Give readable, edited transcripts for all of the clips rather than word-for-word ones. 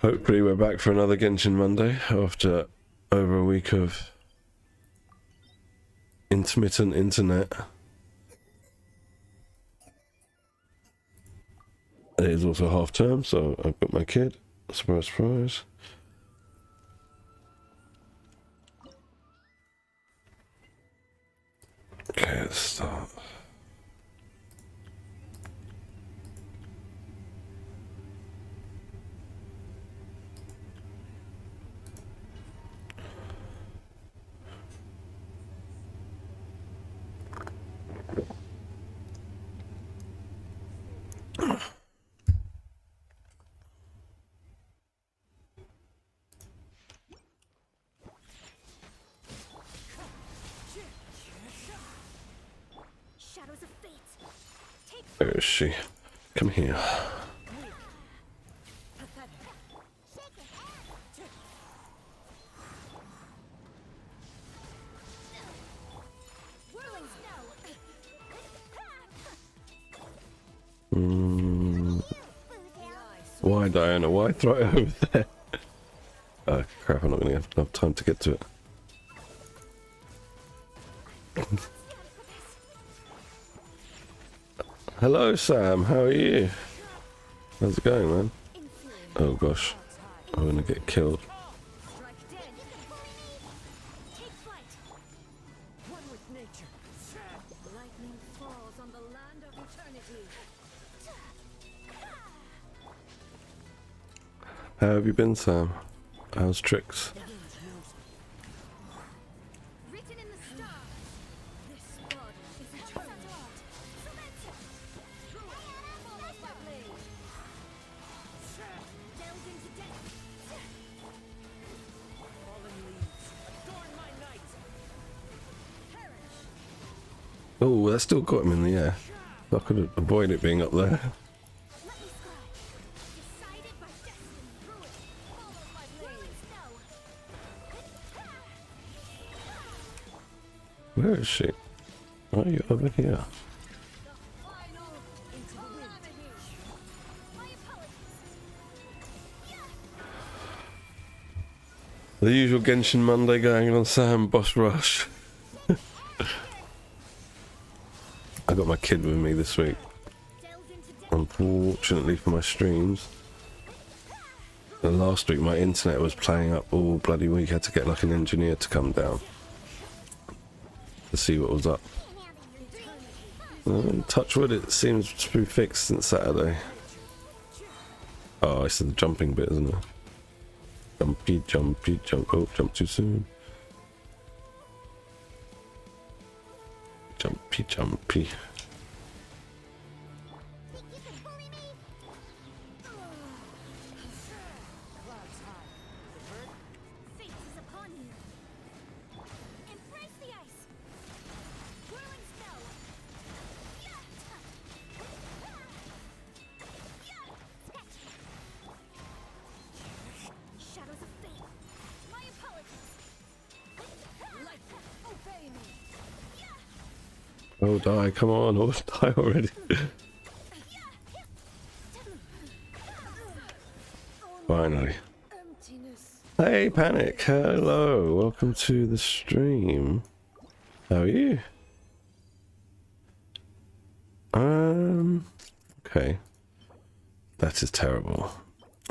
Hopefully we're back for another Genshin Monday after over a week of intermittent internet. It is also half term, so I've got my kid. Surprise, surprise. Okay, let's start. Where is she? Come here. Why, Diana? Why throw it over there? Oh crap, I'm not going to have enough time to get to it. Hello Sam, how are you? How's it going, man? Oh gosh, I'm going to get killed. How have you been, Sam? How's tricks? Oh, that still got him in the air. I could avoid it being up there. Where is she? Why are you over here? The usual Genshin Monday going on, Sam, boss rush. I got my kid with me this week. Unfortunately for my streams. Last week my internet was playing up all bloody week. I had to get like an engineer to come down to see what was up. Touch wood, it seems to be fixed since Saturday. Oh, it's the jumping bit, isn't it? Jumpy, jumpy, jump. Oh, jump too soon. Jumpy, jumpy. Oh, die, come on, oh, die already. Finally. Hey, Panic, hello, welcome to the stream. How are you? Okay. That is terrible.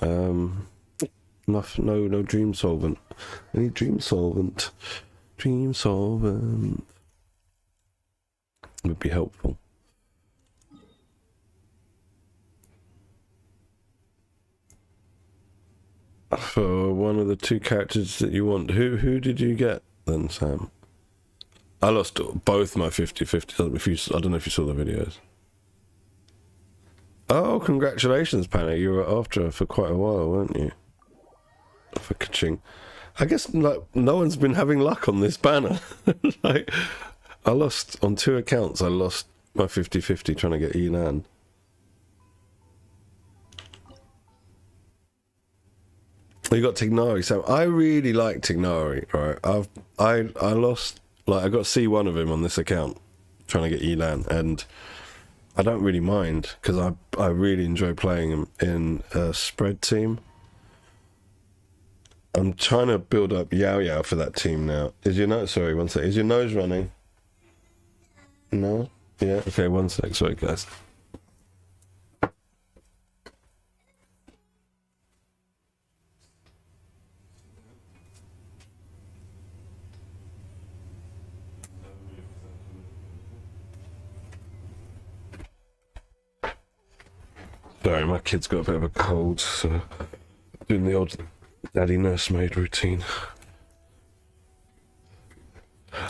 No dream solvent. I need dream solvent. Dream solvent. Would be helpful. For one of the two characters that you want, who did you get then, Sam? I lost both my 50-50. I don't know if you saw the videos. Oh, congratulations, Panic. You were after her for quite a while, weren't you? For Kaching. I guess like no one's been having luck on this banner. Like, I lost on 2 accounts. I lost my 50-50 trying to get Elan. You got Tignari, Sam. I really like Tignari. Right, I lost, like, I got C1 of him on this account trying to get Elan, and I don't really mind because I really enjoy playing him in a spread team. I'm trying to build up Yao Yao for that team now. Is your nose? Sorry, one sec. Is your nose running? No. Yeah. Okay. One sec. Sorry, guys. Sorry, my kid's got a bit of a cold, so doing the odd daddy nursemaid routine.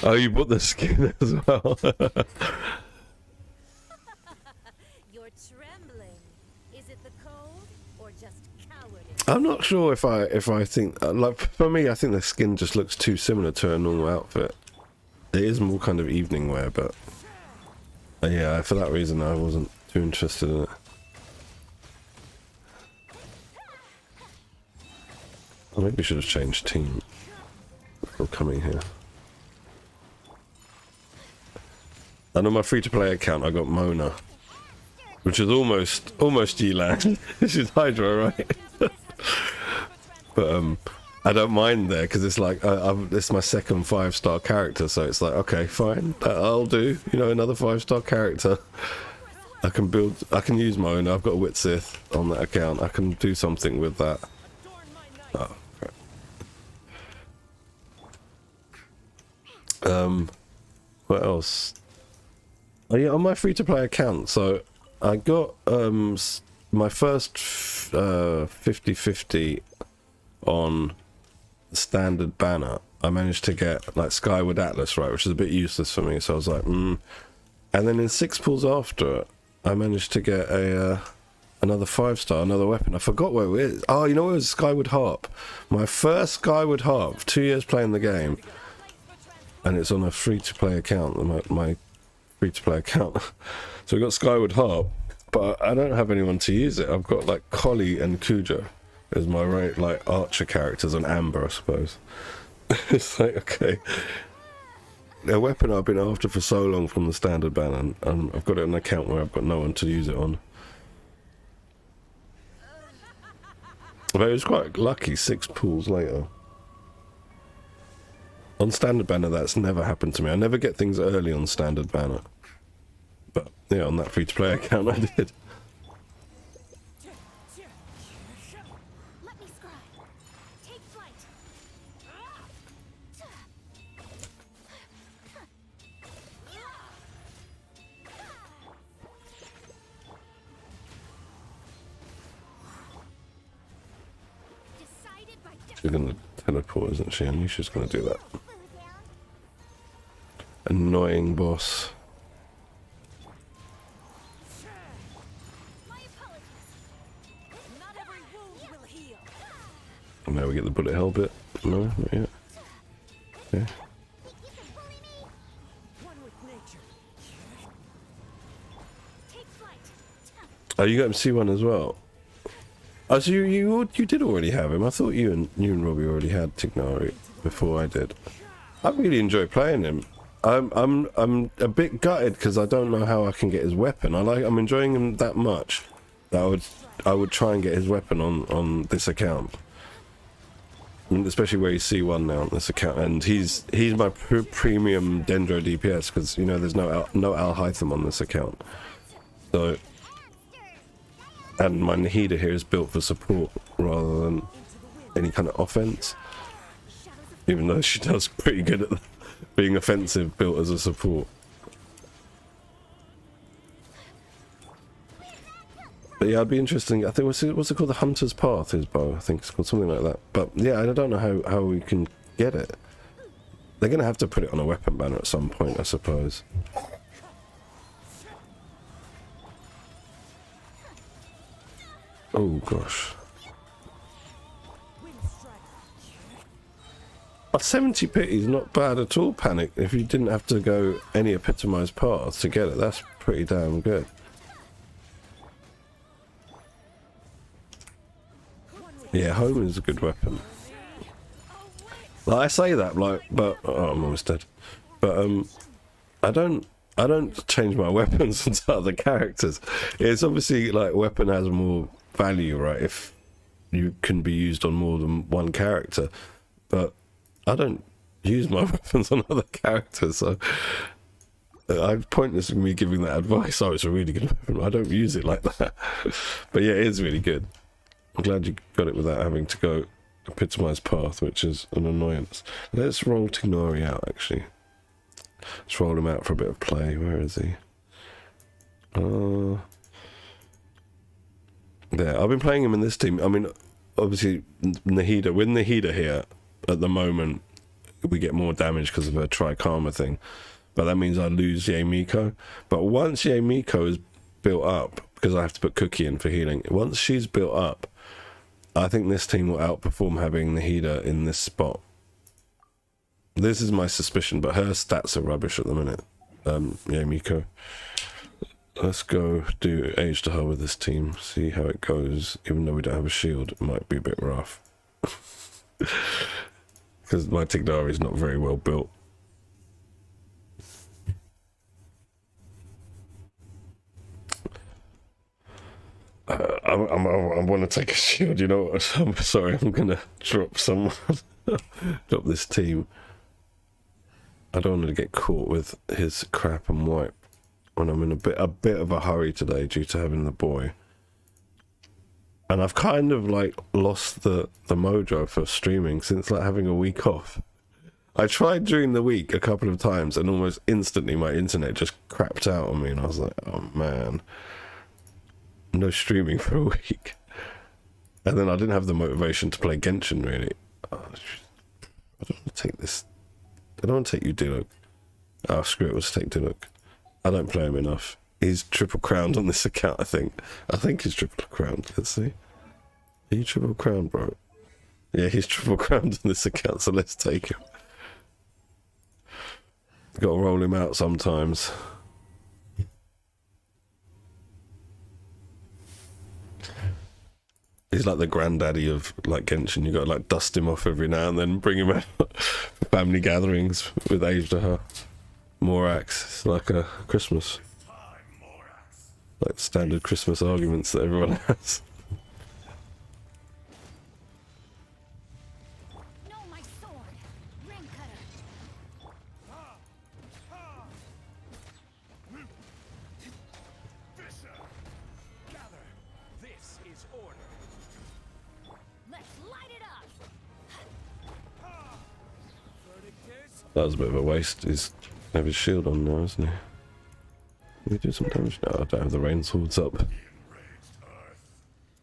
Oh, you bought the skin as well. You're trembling. Is it the cold or just cowardice? I'm not sure if I think like for me, I think the skin just looks too similar to a normal outfit. It is more kind of evening wear, but yeah, for that reason, I wasn't too interested in it. I maybe we should have changed team before coming here. And on my free-to-play account, I got Mona, which is almost Yelan. This is Hydra, right? But I don't mind there because it's like it's my second 5-star character, so it's like okay, fine, I'll do. You know, another 5-star character. I can use Mona. I've got a Wit Sith on that account. I can do something with that. Oh. What else? Oh yeah, on my free-to-play account, so I got my first 50/50 on the standard banner. I managed to get like Skyward Atlas, right, which is a bit useless for me, so I was like and then in 6 pulls after it I managed to get another 5-star, another weapon. I forgot where it is. Oh, you know, it was Skyward Harp. My first Skyward Harp, 2 years playing the game. And it's on a free-to-play account, my free-to-play account. So we got Skyward Harp, but I don't have anyone to use it. I've got like Collie and Kuja as my like archer characters, and Amber, I suppose. It's like, okay. A weapon I've been after for so long from the standard ban, and I've got it on an account where I've got no one to use it on. But it was quite lucky, 6 pulls later. On standard banner, that's never happened to me. I never get things early on standard banner. But yeah, on that free-to-play account I did. Let me scribe. Take flight. Decided by She's gonna teleport, isn't she? I knew she was gonna do that. Annoying boss. my apologies. Not every wound will heal. And now we get the bullet hell bit. No, not yet. Okay. One with nature. Take flight. Oh, you got MC1 as well. Oh, so you did already have him. I thought you and Robbie already had Tignari before I did. I really enjoy playing him. I'm a bit gutted because I don't know how I can get his weapon. I'm enjoying him that much that I would try and get his weapon on this account. I mean, especially where he's C1 now on this account, and he's my premium Dendro DPS because you know there's no Al Hytham on this account. So, and my Nahida here is built for support rather than any kind of offense. Even though she does pretty good at being offensive, built as a support. But yeah, I'd be interesting. I think what's it called? The Hunter's Path, his bow. I think it's called something like that. But yeah, I don't know how we can get it. They're gonna have to put it on a weapon banner at some point, I suppose. Oh gosh. A 70 pity is not bad at all, Panic. If you didn't have to go any epitomized paths to get it, that's pretty damn good. Yeah, home is a good weapon. Like, I say that, like, but oh, I'm almost dead. But I don't change my weapons into other characters. It's obviously like weapon has more value, right? If you can be used on more than one character, but I don't use my weapons on other characters, so I'm pointless in me giving that advice. Oh, it's a really good weapon. I don't use it like that. But yeah, it is really good. I'm glad you got it without having to go epitomized path, which is an annoyance. Let's roll Tignori out, actually. Let's roll him out for a bit of play. Where is he? There. I've been playing him in this team. I mean, obviously, Nahida. With Nahida here, at the moment, we get more damage because of her Tri-Karma thing. But that means I lose Yaemiko. But once Yaemiko is built up, because I have to put Cookie in for healing, once she's built up, I think this team will outperform having Nahida in this spot. This is my suspicion, but her stats are rubbish at the minute. Yaemiko. Let's go do Age to Her with this team, see how it goes. Even though we don't have a shield, it might be a bit rough. Because my Tignari is not very well built. I want to take a shield, you know what? I'm sorry, I'm going to drop someone. Drop this team. I don't want to get caught with his crap and wipe when I'm in a bit of a hurry today due to having the boy. And I've kind of like lost the mojo for streaming since like having a week off. I tried during the week a couple of times and almost instantly my internet just crapped out on me and I was like, oh man. No streaming for a week. And then I didn't have the motivation to play Genshin, really. I don't want to take this. I don't want to take you, Diluc. Oh, screw it, let's take Diluc. I don't play him enough. He's triple crowned on this account, I think. I think he's triple crowned. Let's see. Are you triple crowned, bro? Yeah, he's triple crowned on this account, so let's take him. Gotta roll him out sometimes. He's like the granddaddy of like Genshin. You got to like dust him off every now and then, bring him out for family gatherings with Age to Her. Morax, it's like a Christmas, like standard Christmas arguments that everyone has. No, my sword, ring cutter. Gather. This is order. Let's light it up. That was a bit of a waste. He's have his shield on now, isn't he? Can we do some damage? No, I don't have the rain swords up. Enraged earth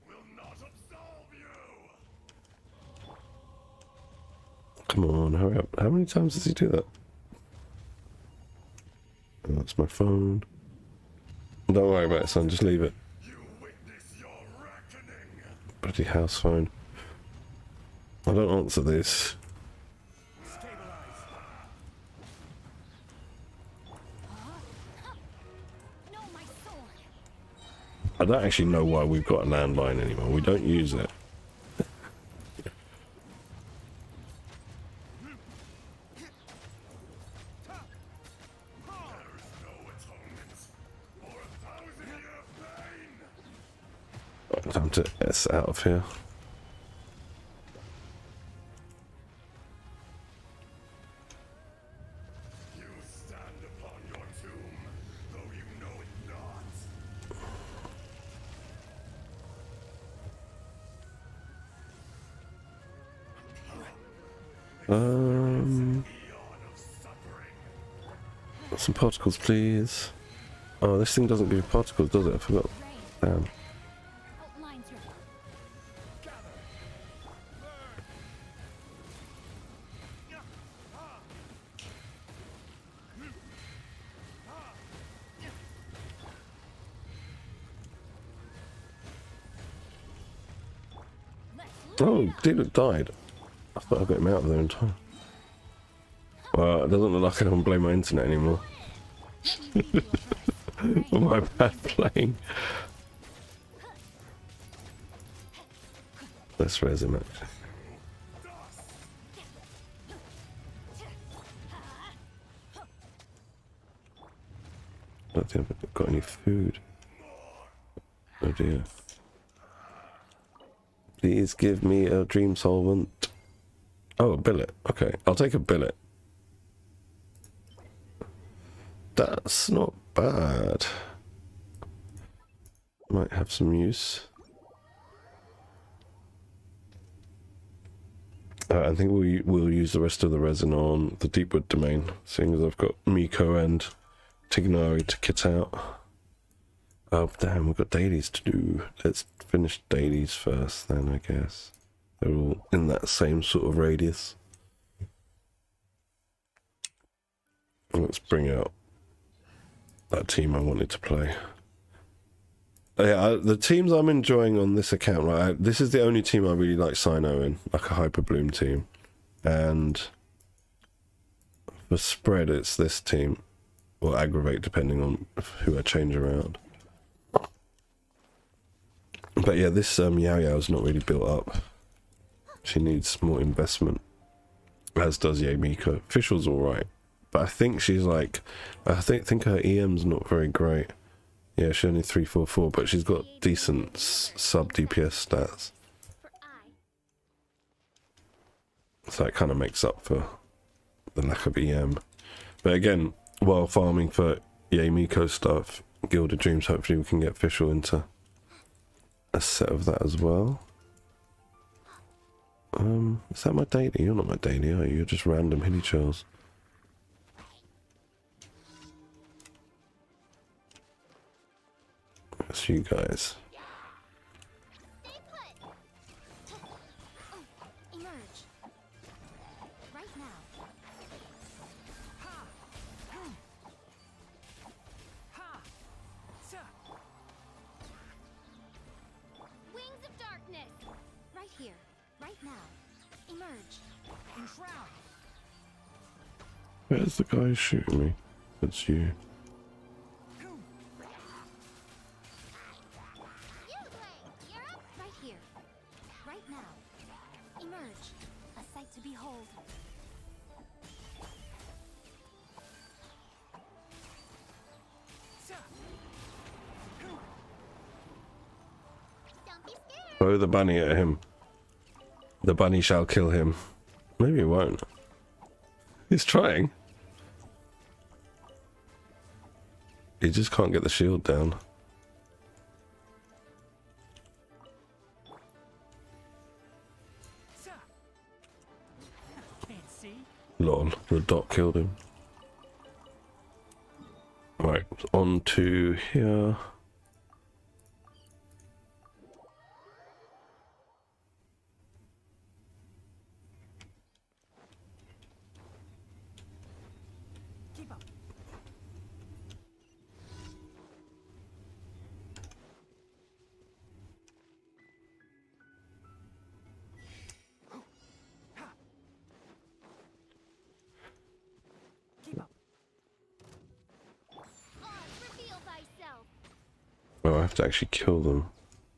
will not absolve you. Come on, hurry up. How many times does he do that? Oh, that's my phone. Don't worry about it, son. Just leave it. You witness your reckoning. Bloody house phone. I don't answer this. No, my sword. I don't actually know why we've got a landline anymore. We don't use it. Time to S out of here. You stand upon your tomb, though you know it not. Eon of suffering. Some particles, please. Oh, this thing doesn't give particles, does it? I forgot. Damn. Outlines your Oh, Diluc died. I thought I got him out of there in time. Well, it doesn't look like I can blame my internet anymore. For my bad playing. Let's raise him actually. I don't think I've got any food. Oh dear. Please give me a dream solvent. Oh, a billet. Okay, I'll take a billet. That's not bad. Might have some use. I think we'll use the rest of the resin on the Deepwood domain, seeing as I've got Miko and Tignari to kit out. Oh damn, we've got dailies to do. Let's finish dailies first then, I guess. They're all in that same sort of radius. Let's bring out that team I wanted to play. Yeah, the teams I'm enjoying on this account, right? This is the only team I really like Sino in, like a Hyper Bloom team. And for spread, it's this team, or Aggravate, depending on who I change around. But yeah, this Yao Yao's not really built up. She needs more investment, as does Ye Miko. Official's alright, but I think she's like, I think her EM's not very great. Yeah, she's only 344, but she's got decent sub DPS stats. So that kind of makes up for the lack of EM. But again, while farming for Ye Miko stuff, Gilded Dreams, hopefully we can get Official into a set of that as well. Is that my daily? You're not my daily, are you? You're just random hilly chills. That's you guys. Emerge. Right now. Wings of darkness. Right here. Right now. Emerge. Enshroud. Where's the guy shooting me? It's you. Right here. Right now. Emerge. A sight to behold. Don't be scared. Throw the bunny at him. The bunny shall kill him. Maybe it won't. He's trying. He just can't get the shield down. Lol, the dot killed him. Right, on to here. Keep up. Keep up. Reveal thyself. Well, I have to actually kill them.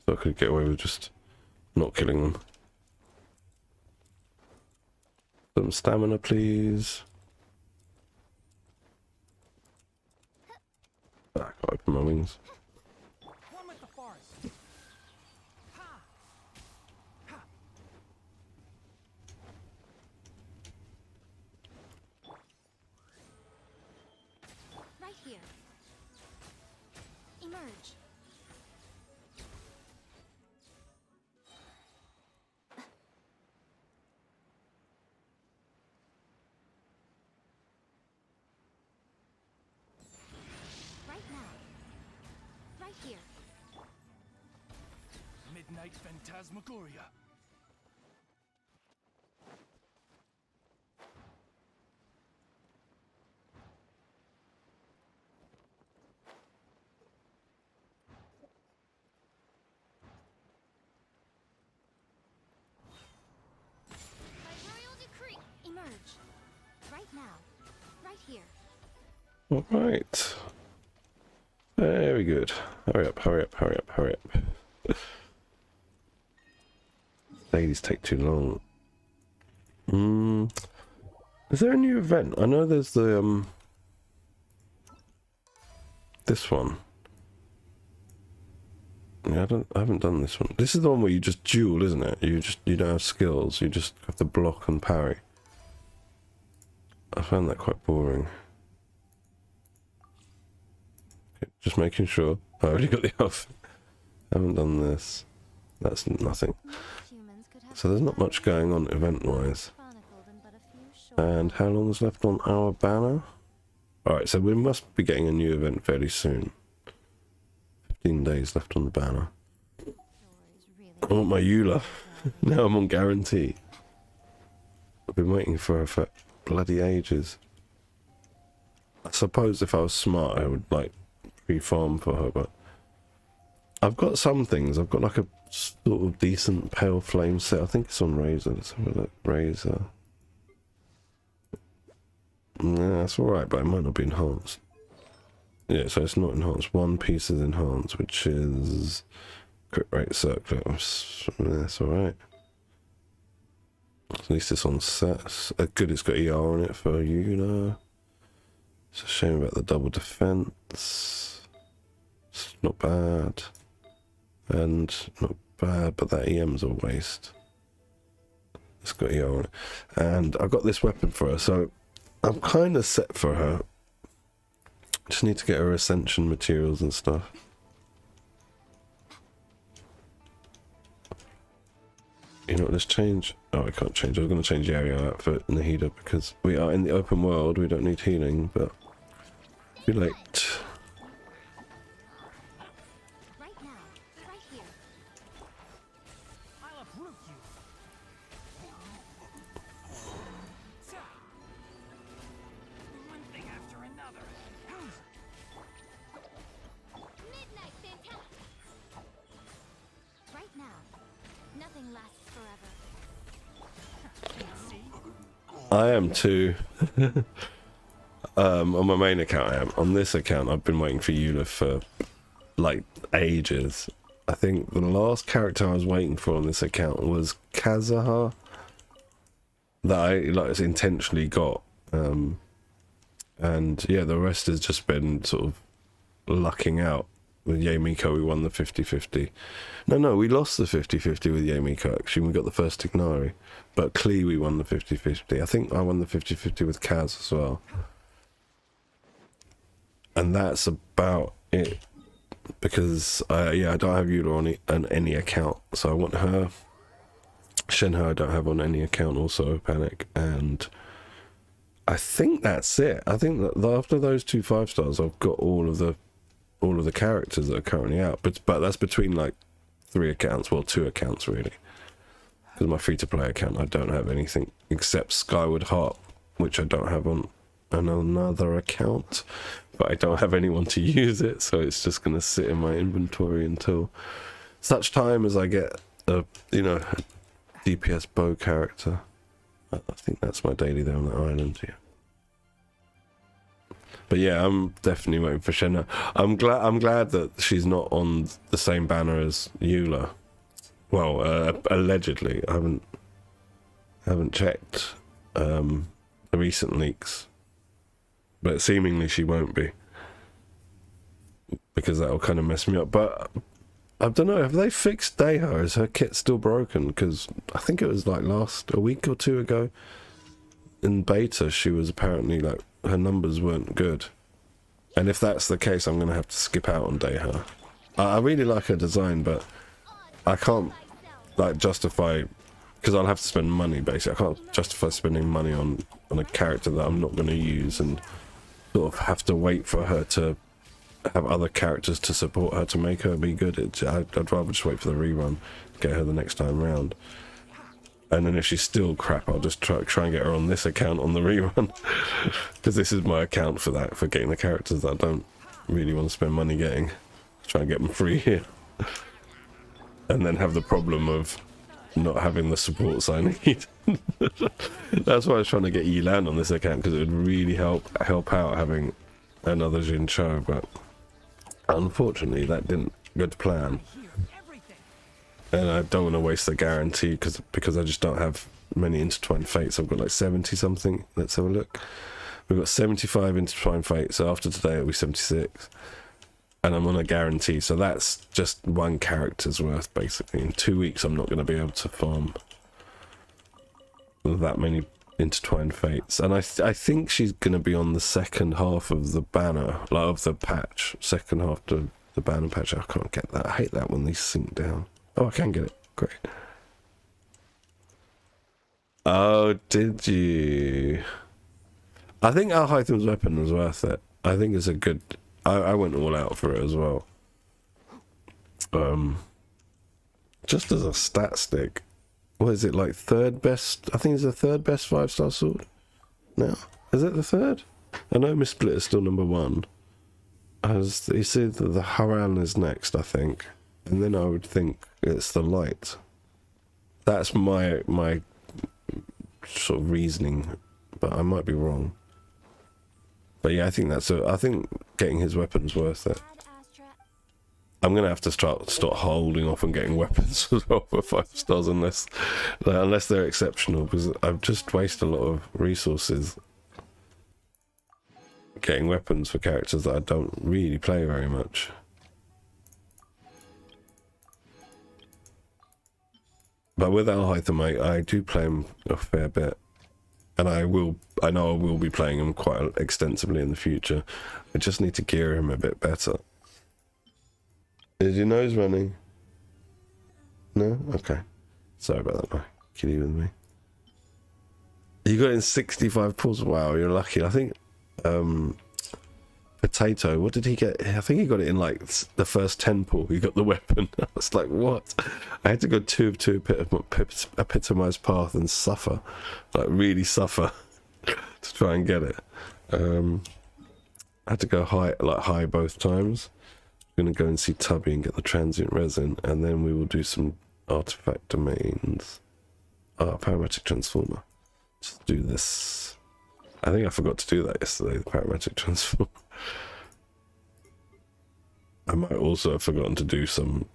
So I could get away with just not killing them. Some stamina, please. Ah, I can't open my wings. One with the forest. Ha! Ha! Right here. Emerge. Right now. Right here. Midnight Phantasmagoria. By royal decree. Emerge. Right now. Right here. Alright. Very good. Hurry up, hurry up, hurry up, hurry up. Ladies take too long. Is there a new event? I know there's the this one. Yeah, I haven't done this one. This is the one where you just duel, isn't it? You don't have skills. You just have to block and parry. I found that quite boring. Okay, just making sure. I already got the outfit. Haven't done this. That's nothing. Humans could have So there's not much going on event-wise. chronicled in but a few short And how long is left on our banner? Alright, so we must be getting a new event fairly soon. 15 days left on the banner. stories really I want my Eula. Now I'm on guarantee. I've been waiting for her for bloody ages. I suppose if I was smart I would like pre-farm for her, but I've got some things. I've got like a sort of decent pale flame set. I think it's on Razor. Let's have a look. Razor. Yeah, that's alright, but it might not be enhanced. Yeah, so it's not enhanced. One piece is enhanced, which is crit rate circlet. That's alright. At least it's on set. Good, it's got ER on it for Yuna. It's a shame about the double defense. It's not bad. And not bad, but that EM's a waste. It's got ER on it. And I got this weapon for her, so I'm kind of set for her. Just need to get her ascension materials and stuff. You know what, let's change. Oh, I can't change. I was going to change the area outfit and the healer because we are in the open world. We don't need healing, but too late. right now, right here. I'll uproot you. Sa. One thing after another. Midnight Phantasm. Right now, nothing lasts forever. See? I am too. On my main account I am. On this account I've been waiting for Eula for like ages. I think the last character I was waiting for on this account was Kazuha. That I like intentionally got. And yeah, the rest has just been sort of lucking out. With Yamiko we won the 50-50. No, we lost the 50-50 with Yamiko actually. We got the first Ignari. But Klee we won the 50-50. I think I won the 50-50 with Kaz as well. And that's about it. Because I don't have Eula on any account. So I want her. Shenhe I don't have on any account also, Panic. And I think that's it. I think that after those 2 5-stars I've got all of the characters that are currently out, but that's between like 3 accounts, well 2 accounts really, because my free-to-play account I don't have anything except Skyward Heart, which I don't have on another account, but I don't have anyone to use it, so it's just going to sit in my inventory until such time as I get a DPS bow character. I think that's my daily there on the island. Yeah. But yeah, I'm definitely waiting for Shenhe. I'm glad that she's not on the same banner as Eula. Well, allegedly. I haven't checked the recent leaks, but seemingly she won't be, because that'll kind of mess me up. But I don't know. Have they fixed Deha? Is her kit still broken? Because I think it was like a week or 2 ago in beta. She was apparently like, her numbers weren't good, and if that's the case I'm gonna have to skip out on Deha. I really like her design, but I can't like justify, because I'll have to spend money basically. I can't justify spending money on a character that I'm not going to use, and sort of have to wait for her to have other characters to support her to make her be good. I'd rather just wait for the rerun, get her the next time round. And then if she's still crap, I'll just try and get her on this account on the rerun. Because this is my account for that, for getting the characters that I don't really want to spend money getting. Try and get them free here. And then have the problem of not having the supports I need. That's why I was trying to get Yilan on this account, because it would really help out having another Jin Cho, but unfortunately that didn't go to plan. And I don't want to waste the guarantee because I just don't have many intertwined fates. I've got like 70 something. Let's have a look. We've got 75 intertwined fates, so after today it'll be 76. and I'm on a guarantee, so that's just one character's worth basically. In 2 weeks I'm not going to be able to farm that many intertwined fates, and I think she's going to be on the second half of the banner, like of the patch, second half of the banner patch. I can't get that. I hate that when these sink down. Oh, I can get it. Great. Oh, did you? I think Alhaitham's weapon was worth it. I think it's a good... I went all out for it as well. Just as a stat stick. What is it, like third best? I think it's the third best 5-star sword now. Is it the third? I know Miss Split is still number 1. As you see, the Haran is next, I think. And then I would think it's the light. That's my sort of reasoning, but I might be wrong. But yeah, I think I think getting his weapons worth it. I'm gonna have to start holding off on getting weapons as well for 5 stars unless they're exceptional, because I've just wasted a lot of resources getting weapons for characters that I don't really play very much. But with Alhaitham, I do play him a fair bit. And I know I will be playing him quite extensively in the future. I just need to gear him a bit better. Is your nose running? No? Okay. Sorry about that, my kitty with me. You got it in 65 pulls. Wow, you're lucky. I think Potato, what did he get? I think he got it in like the first 10 pull. He got the weapon. I was like, what? I had to go 2 of 2 epitomized path and suffer, like really suffer to try and get it. I had to go high both times. I'm gonna go and see Tubby and get the transient resin, and then we will do some artifact domains. Parametric transformer. Just do this. I think I forgot to do that yesterday, the parametric transformer. I might also have forgotten to do some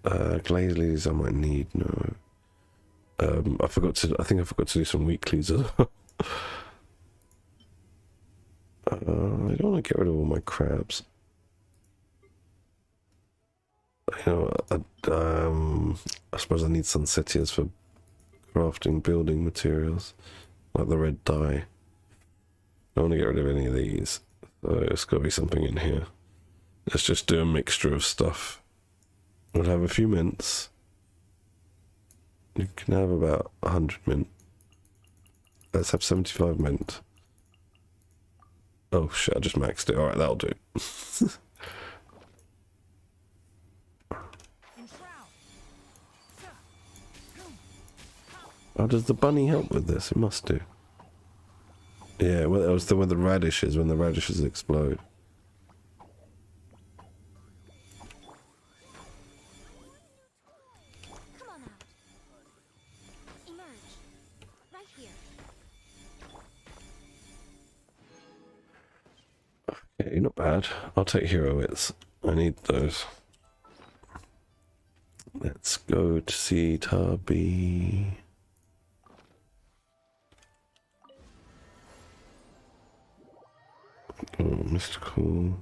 glaze lilies. I might need. No, I think I forgot to do some weeklies as well. I don't want to get rid of all my crabs. You know, I suppose I need Sunsetias for crafting building materials, like the red dye. I don't want to get rid of any of these. So it's got to be something in here. Let's just do a mixture of stuff. We'll have a few mints. You can have about 100 mint. Let's have 75 mint. Oh shit, I just maxed it. Alright, that'll do. Oh, does the bunny help with this? It must do. Yeah, well, it was when the radishes explode. Come on out. Emerge. Right here. Okay, not bad. I'll take hero hits. I need those. Let's go to see Tubby. Oh, mystical.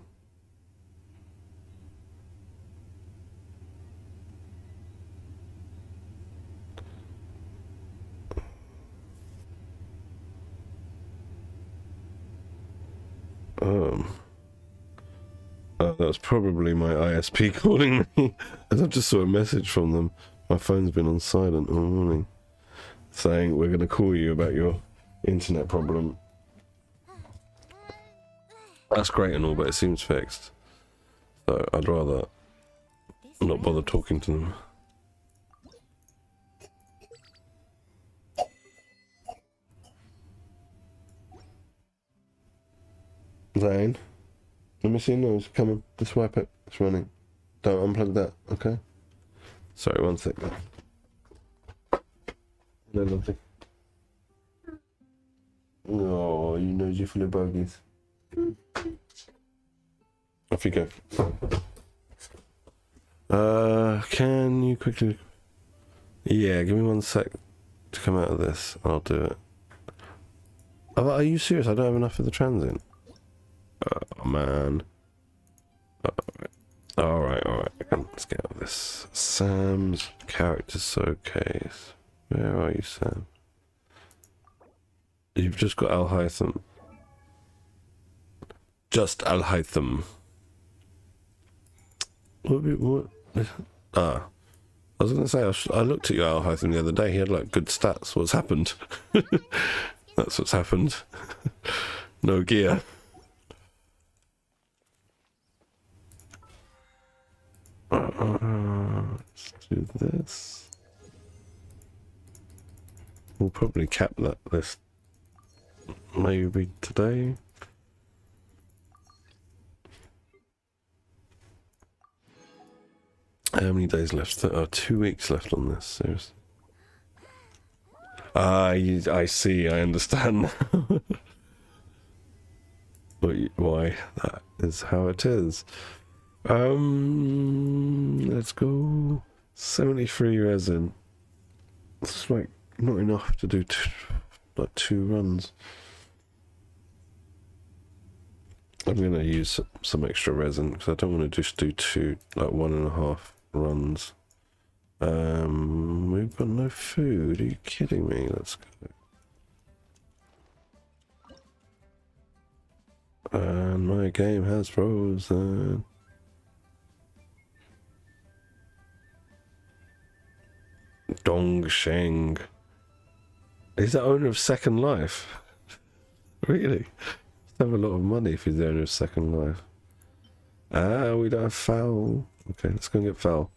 That was probably my ISP calling me. I just saw a message from them. My phone's been on silent all morning, saying we're going to call you about your internet problem. That's great and all, but it seems fixed. So I'd rather not bother talking to them. Zane, let me see your nose. Come on, just wipe it. It's running. Don't unplug that, okay? Sorry, one sec. No, nothing. Oh, you nosy full of bogies. Off you go. Can you quickly... Yeah, give me 1 sec to come out of this. I'll do it. Are you serious? I don't have enough for the transient. Oh, man. Alright, alright. Let's get out of this. Sam's character showcase. Where are you, Sam? You've just got Al Haytham. Just Al Haytham. What? Ah. I was going to say, I looked at your Al Haytham the other day. He had like good stats. What's happened? That's what's happened. No gear. Let's do this. We'll probably cap that list maybe today. How many days left? 2 weeks left on this, seriously. I see, I understand. Why? That is how it is. Let's go. 73 resin. It's like not enough to do like 2 runs. I'm gonna use some extra resin because I don't want to just do 2, like 1.5 runs. We've got no food. Are you kidding me? Let's go. And my game has frozen. Dongsheng. He's the owner of Second Life. Really? He's have a lot of money if he's the owner of Second Life. Ah, we don't have foul. Okay, let's go and get foul.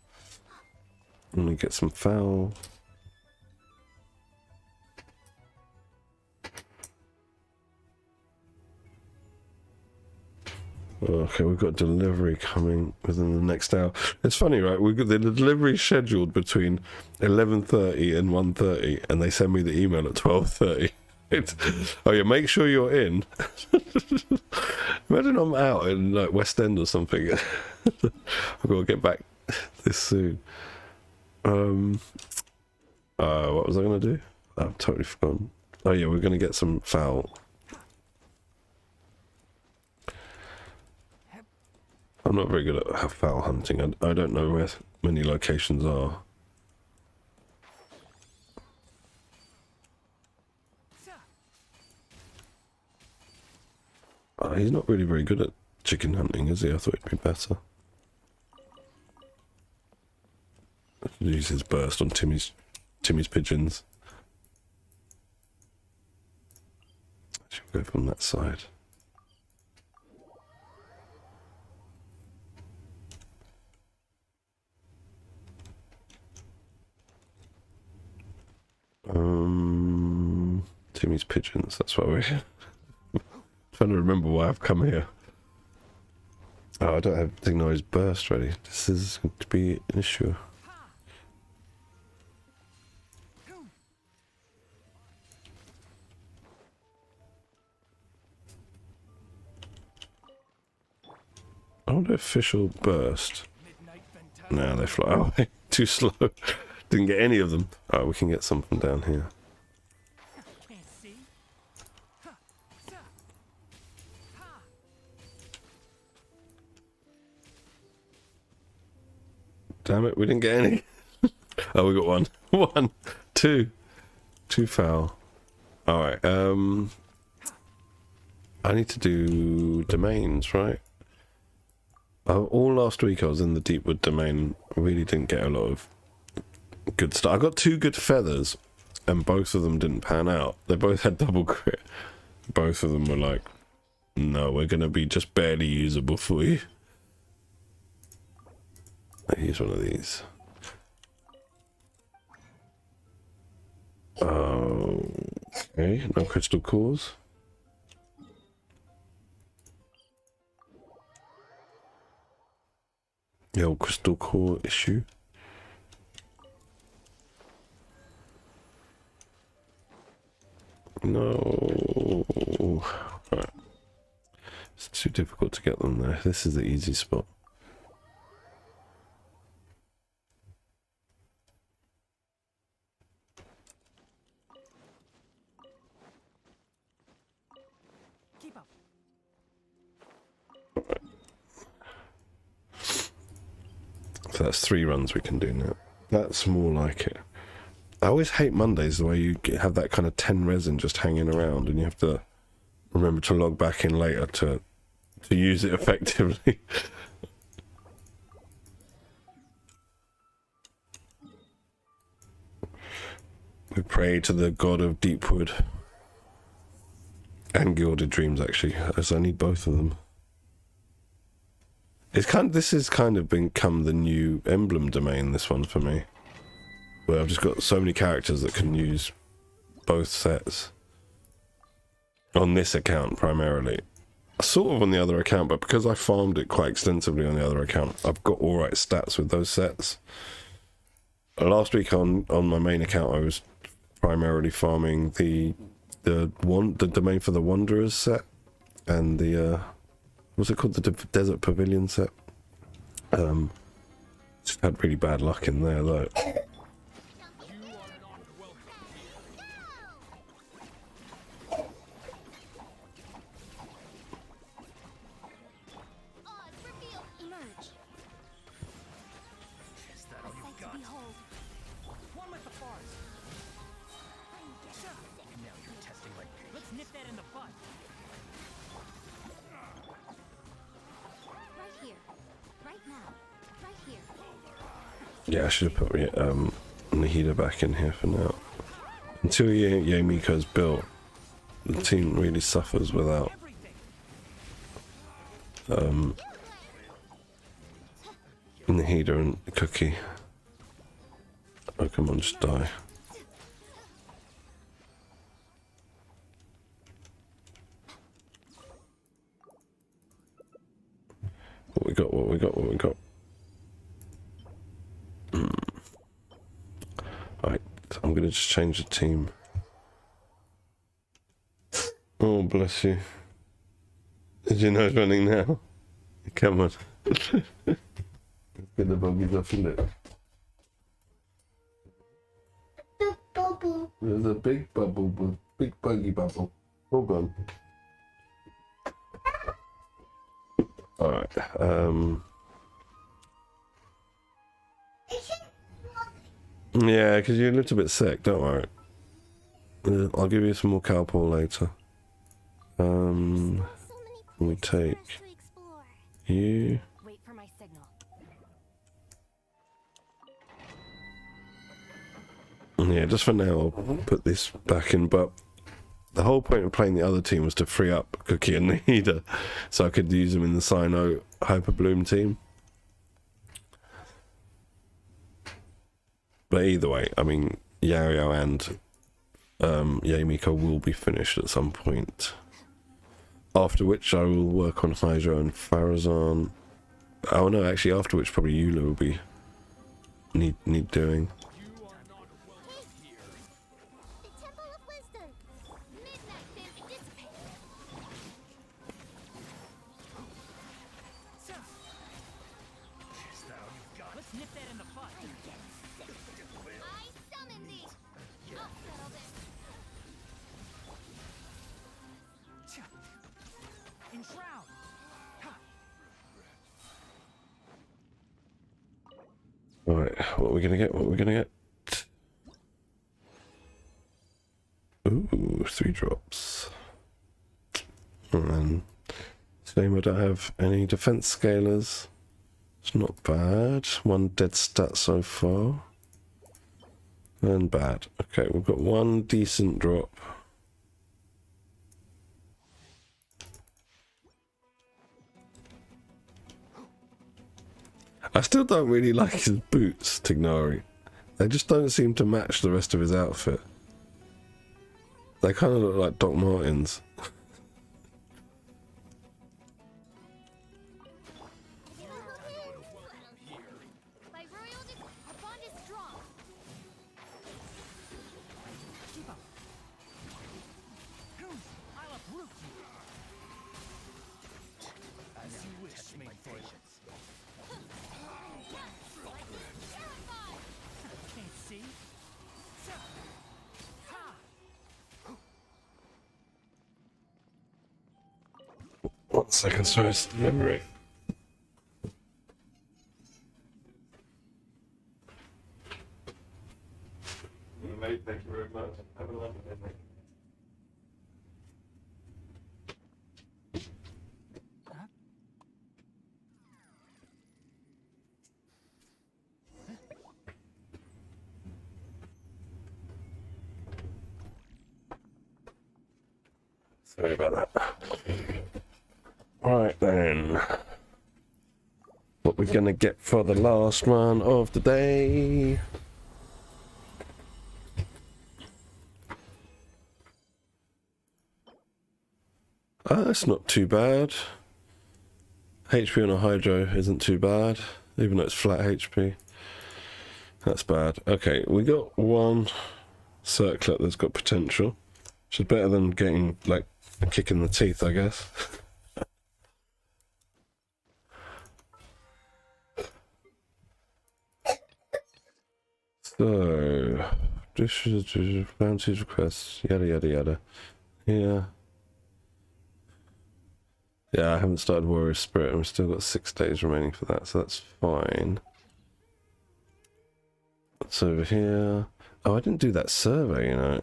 I'm gonna get some foul. Okay, we've got delivery coming within the next hour. It's funny, right? We've got the delivery scheduled between 11:30 and 1:30, and they send me the email at 12:30. Oh yeah, make sure you're in. Imagine I'm out in like West End or something. I've got to get back this soon. What was I gonna do? I've totally forgotten. Oh yeah, we're gonna get some foul. I'm not very good at foul hunting. I don't know where many locations are. He's not really very good at chicken hunting, is he? I thought he'd be better. Use his burst on Timmy's pigeons. Should we go from that side? Timmy's pigeons, that's why we're here. Trying to remember why I've come here. Oh, I don't have Digno's burst ready. This is going to be an issue. I want an official burst. No, they fly away. Too slow. Didn't get any of them. Oh, we can get some from down here. Damn it, we didn't get any. Oh, we got one. One. Two. 2 foul. Alright, I need to do domains, right? All last week I was in the Deepwood domain. Really didn't get a lot of good stuff. I got 2 good feathers, and both of them didn't pan out. They both had double crit. Both of them were like, no, we're going to be just barely usable for you. Here's one of these. Okay, no crystal cores. The old crystal core issue. No. Right. It's too difficult to get them there. This is the easy spot. that's 3 runs we can do now. That's more like it. I always hate Mondays, the way you have that kind of 10 resin just hanging around and you have to remember to log back in later to use it effectively. We pray to the god of Deepwood and Gilded Dreams, actually, as I need both of them. This has kind of become the new emblem domain, this one for me, where I've just got so many characters that can use both sets on this account primarily. Sort of on the other account, but because I farmed it quite extensively on the other account, I've got alright stats with those sets. Last week on my main account, I was primarily farming the domain for the Wanderers set and the what's it called, the Desert Pavilion set. Just had really bad luck in there though. Yeah, I should have put Nahida back in here for now. Until Yamiko's built, the team really suffers without Nahida and Cookie. Oh, come on, just die. What we got, what we got, what we got. Right, I'm gonna just change the team. Oh, bless you. Did you know it's running now? Come on. Let's get the buggies off in it. Big bubble. There's a big bubble, big buggy bubble. Hold on. Alright, yeah, because you're a little bit sick, don't worry. I'll give you some more cowpaw later. We take you. Wait for my signal. Yeah, just for now, I'll put this back in, but the whole point of playing the other team was to free up Cookie and Nahida, so I could use them in the Cyno Hyper Bloom team. But either way, I mean, Yario and Yamiko will be finished at some point. After which I will work on Hydro and Farazan. Oh no, actually after which probably Eula will be need doing. The Temple of Wisdom. Midnight been dissipated. Let's nip that in the bud. I summon thee. I'll settle this. Enshroud. Alright, what are we gonna get? What are we gonna get? Ooh, 3 drops. And then, same, I don't have any defense scalers. It's not bad. 1 dead stat so far. And bad. Okay, we've got 1 decent drop. I still don't really like his boots, Tignari. They just don't seem to match the rest of his outfit. They kind of look like Doc Martens. By royal decree, our bond is strong. Keep up. I'll uproot you. As you wish, main fortunes. Can't see. Ha! 1 second, sorry, it's memory. mate. Thank you very much. Have a lovely day, mate. Sorry about that. Right then. What we're gonna get for the last one of the day? That's not too bad. HP on a Hydro isn't too bad, even though it's flat HP. That's bad. Okay, we got one circlet that's got potential, which is better than getting, like, a kick in the teeth, I guess. So, bounties requests, yada yada yada. Yeah. Yeah, I haven't started Warrior Spirit, and we've still got 6 days remaining for that, so that's fine. What's over here? Oh, I didn't do that survey, you know.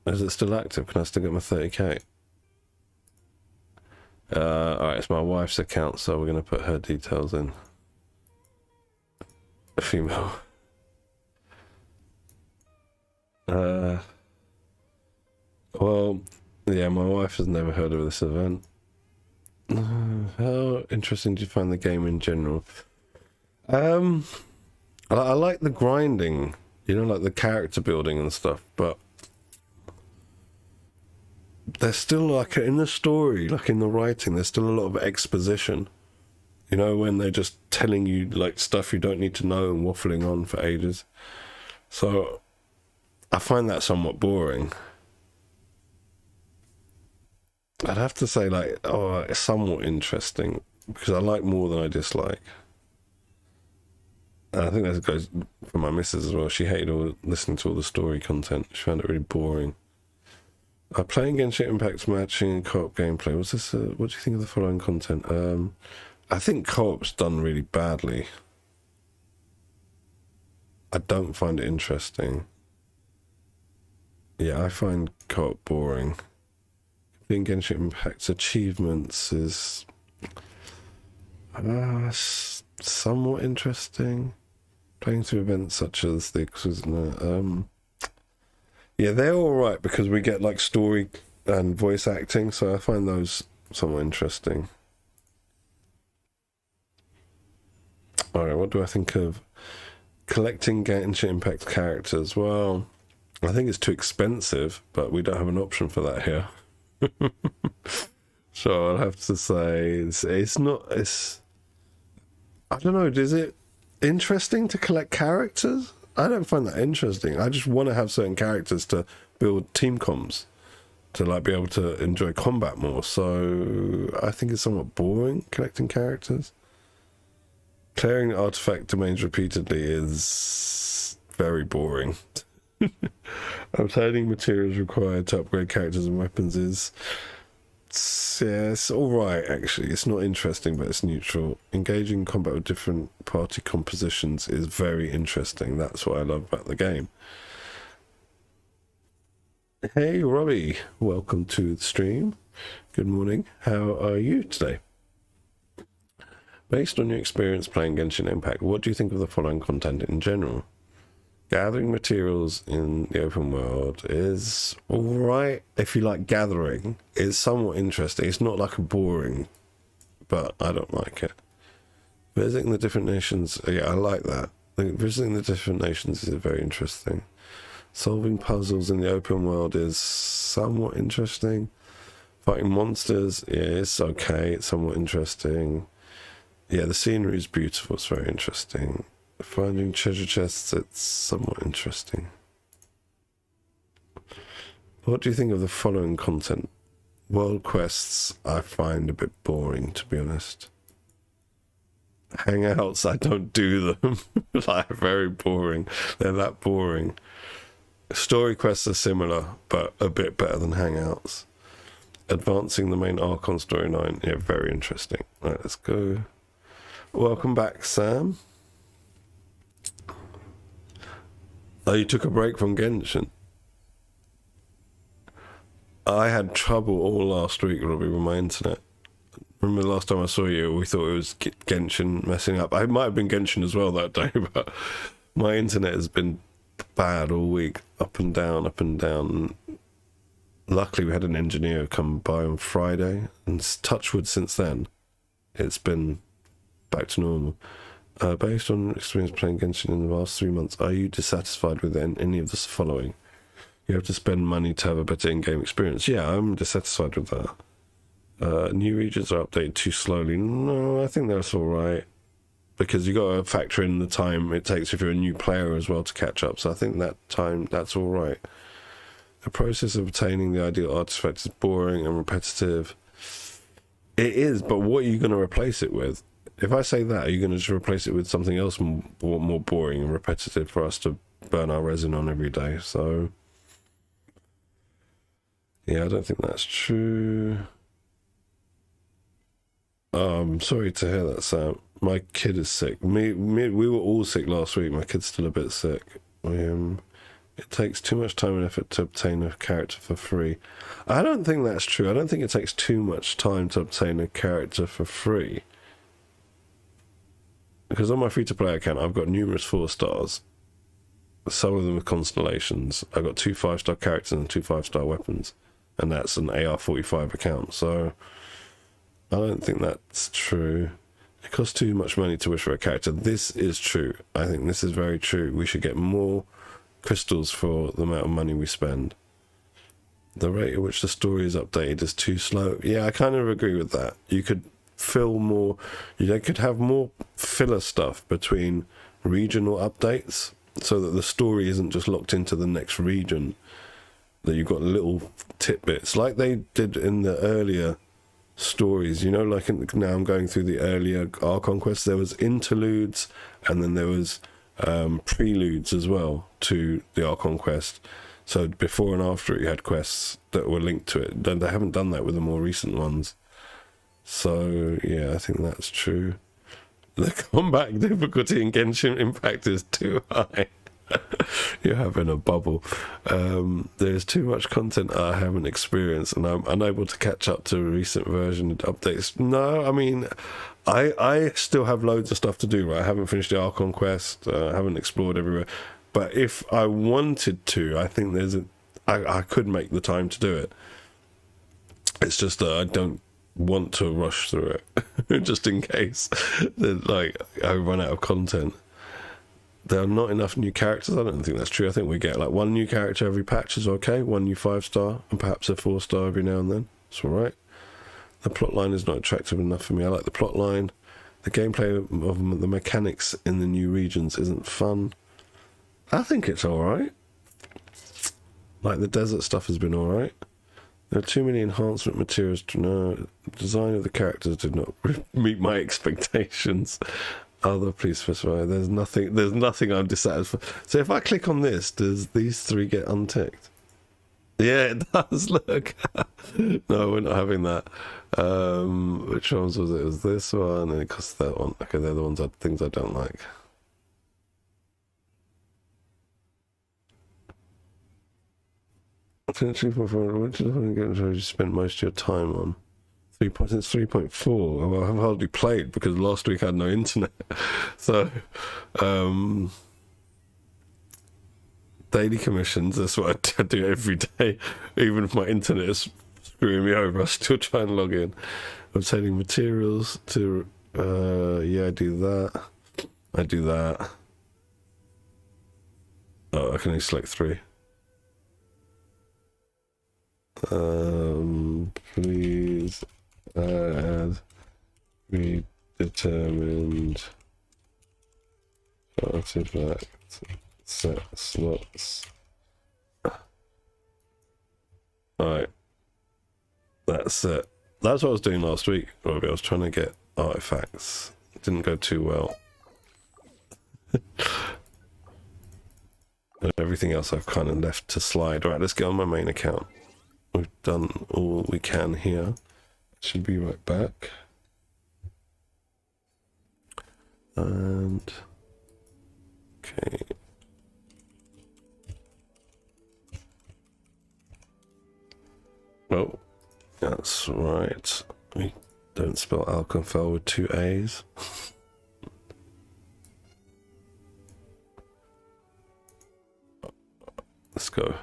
Is it still active? Can I still get my 30k? Alright, it's my wife's account, so we're going to put her details in. A female. Well, yeah, my wife has never heard of this event. How interesting do you find the game in general? I like the grinding, you know, like the character building and stuff, but there's still, like, in the story, like in the writing, there's still a lot of exposition. You know, when they're just telling you, like, stuff you don't need to know and waffling on for ages. So, I find that somewhat boring. I'd have to say, like, oh, it's somewhat interesting, because I like more than I dislike. And I think that goes for my missus as well. She hated listening to all the story content. She found it really boring. Playing Genshin Impact matching and co-op gameplay. Was this? What do you think of the following content? I think co-op's done really badly. I don't find it interesting. Yeah, I find co-op boring. Being Genshin Impact's achievements is somewhat interesting. Playing through events such as the yeah, they're all right because we get, like, story and voice acting, so I find those somewhat interesting. Alright, what do I think of collecting Genshin Impact characters? Well, I think it's too expensive, but we don't have an option for that here. So I'll have to say it's not, I don't know, is it interesting to collect characters? I don't find that interesting. I just want to have certain characters to build team comms, to, like, be able to enjoy combat more. So I think it's somewhat boring collecting characters. Clearing artifact domains repeatedly is very boring. Obtaining materials required to upgrade characters and weapons is, yeah, it's alright actually. It's not interesting, but it's neutral. Engaging in combat with different party compositions is very interesting. That's what I love about the game. Hey Robbie, welcome to the stream. Good morning. How are you today? Based on your experience playing Genshin Impact, what do you think of the following content in general? Gathering materials in the open world is alright if you like gathering. It's somewhat interesting. It's not like a boring, but I don't like it. Visiting the different nations, yeah, I like that. Visiting the different nations is very interesting. Solving puzzles in the open world is somewhat interesting. Fighting monsters, yeah, it's okay. It's somewhat interesting. Yeah, the scenery is beautiful. It's very interesting. Finding treasure chests, it's somewhat interesting. What do you think of the following content? World quests, I find a bit boring, to be honest. Hangouts, I don't do them. Like, very boring. They're that boring. Story quests are similar, but a bit better than Hangouts. Advancing the main arc on Story 9, yeah, very interesting. Right, let's go. Welcome back, Sam. Oh, you took a break from Genshin? I had trouble all last week, Robbie, with my internet. Remember the last time I saw you, we thought it was Genshin messing up. It might have been Genshin as well that day, but my internet has been bad all week, up and down, up and down. Luckily, we had an engineer come by on Friday, and touch wood since then, it's been back to normal. Based on experience playing Genshin in the last 3 months, are you dissatisfied with any of the following? You have to spend money to have a better in-game experience. Yeah, I'm dissatisfied with that. New regions are updated too slowly. No, I think that's all right. Because you got to factor in the time it takes if you're a new player as well to catch up. So I think that's all right. The process of obtaining the ideal artifact is boring and repetitive. It is, but what are you going to replace it with? If I say that, are you going to just replace it with something else more boring and repetitive for us to burn our resin on every day? So, yeah, I don't think that's true. I'm sorry to hear that, Sam. My kid is sick. We were all sick last week. My kid's still a bit sick. It takes too much time and effort to obtain a character for free. I don't think that's true. I don't think it takes too much time to obtain a character for free. Because on my free-to-play account, I've got numerous 4 stars. Some of them are constellations. I've got 2 5-star characters and 2 5-star weapons. And that's an AR-45 account. So I don't think that's true. It costs too much money to wish for a character. This is true. I think this is very true. We should get more crystals for the amount of money we spend. The rate at which the story is updated is too slow. Yeah, I kind of agree with that. You could fill more, you could have more filler stuff between regional updates so that the story isn't just locked into the next region, that you've got little tidbits like they did in the earlier stories, you know, like now I'm going through the earlier Archon quests, there was interludes and then there was preludes as well to the Archon quest. So before and after it, you had quests that were linked to it. They haven't done that with the more recent ones. So yeah, I think that's true. The combat difficulty in Genshin Impact is too high. You're having a bubble. There's too much content I haven't experienced and I'm unable to catch up to recent version updates. No, I mean, I still have loads of stuff to do, right? I haven't finished the Archon quest, I haven't explored everywhere. But if I wanted to, I think I could make the time to do it. It's just that I don't want to rush through it, just in case that, like, I run out of content. There are not enough new characters. I don't think that's true. I think we get like 1 new character every patch is okay, 1 new 5-star, and perhaps a 4-star every now and then. It's all right. The plotline is not attractive enough for me. I like the plotline. The gameplay of the mechanics in the new regions isn't fun. I think it's all right. Like the desert stuff has been all right. There are too many enhancement materials. No, design of the characters did not meet my expectations. Other, please specify. There's nothing I'm dissatisfied. So if I click on this, does these 3 get unticked? Yeah, it does. Look. No, we're not having that. Which ones was it? It was this one, and it costs that one. Okay, they're the ones things I don't like. Potentially for which you spent most of your time on? 3.4. Well, I've hardly played because last week I had no internet. So, daily commissions, that's what I do every day. Even if my internet is screwing me over, I still try and log in. Obtaining materials to, yeah, I do that. I do that. Oh, I can only select 3. Please add predetermined artifact set slots. Alright. That's it. That's what I was doing last week, Robbie. I was trying to get artifacts. It didn't go too well. And everything else I've kind of left to slide. Alright, let's get on my main account. We've done all we can here. Should be right back. And okay. right. We don't spell Alcanfel with 2 A's. Let's go.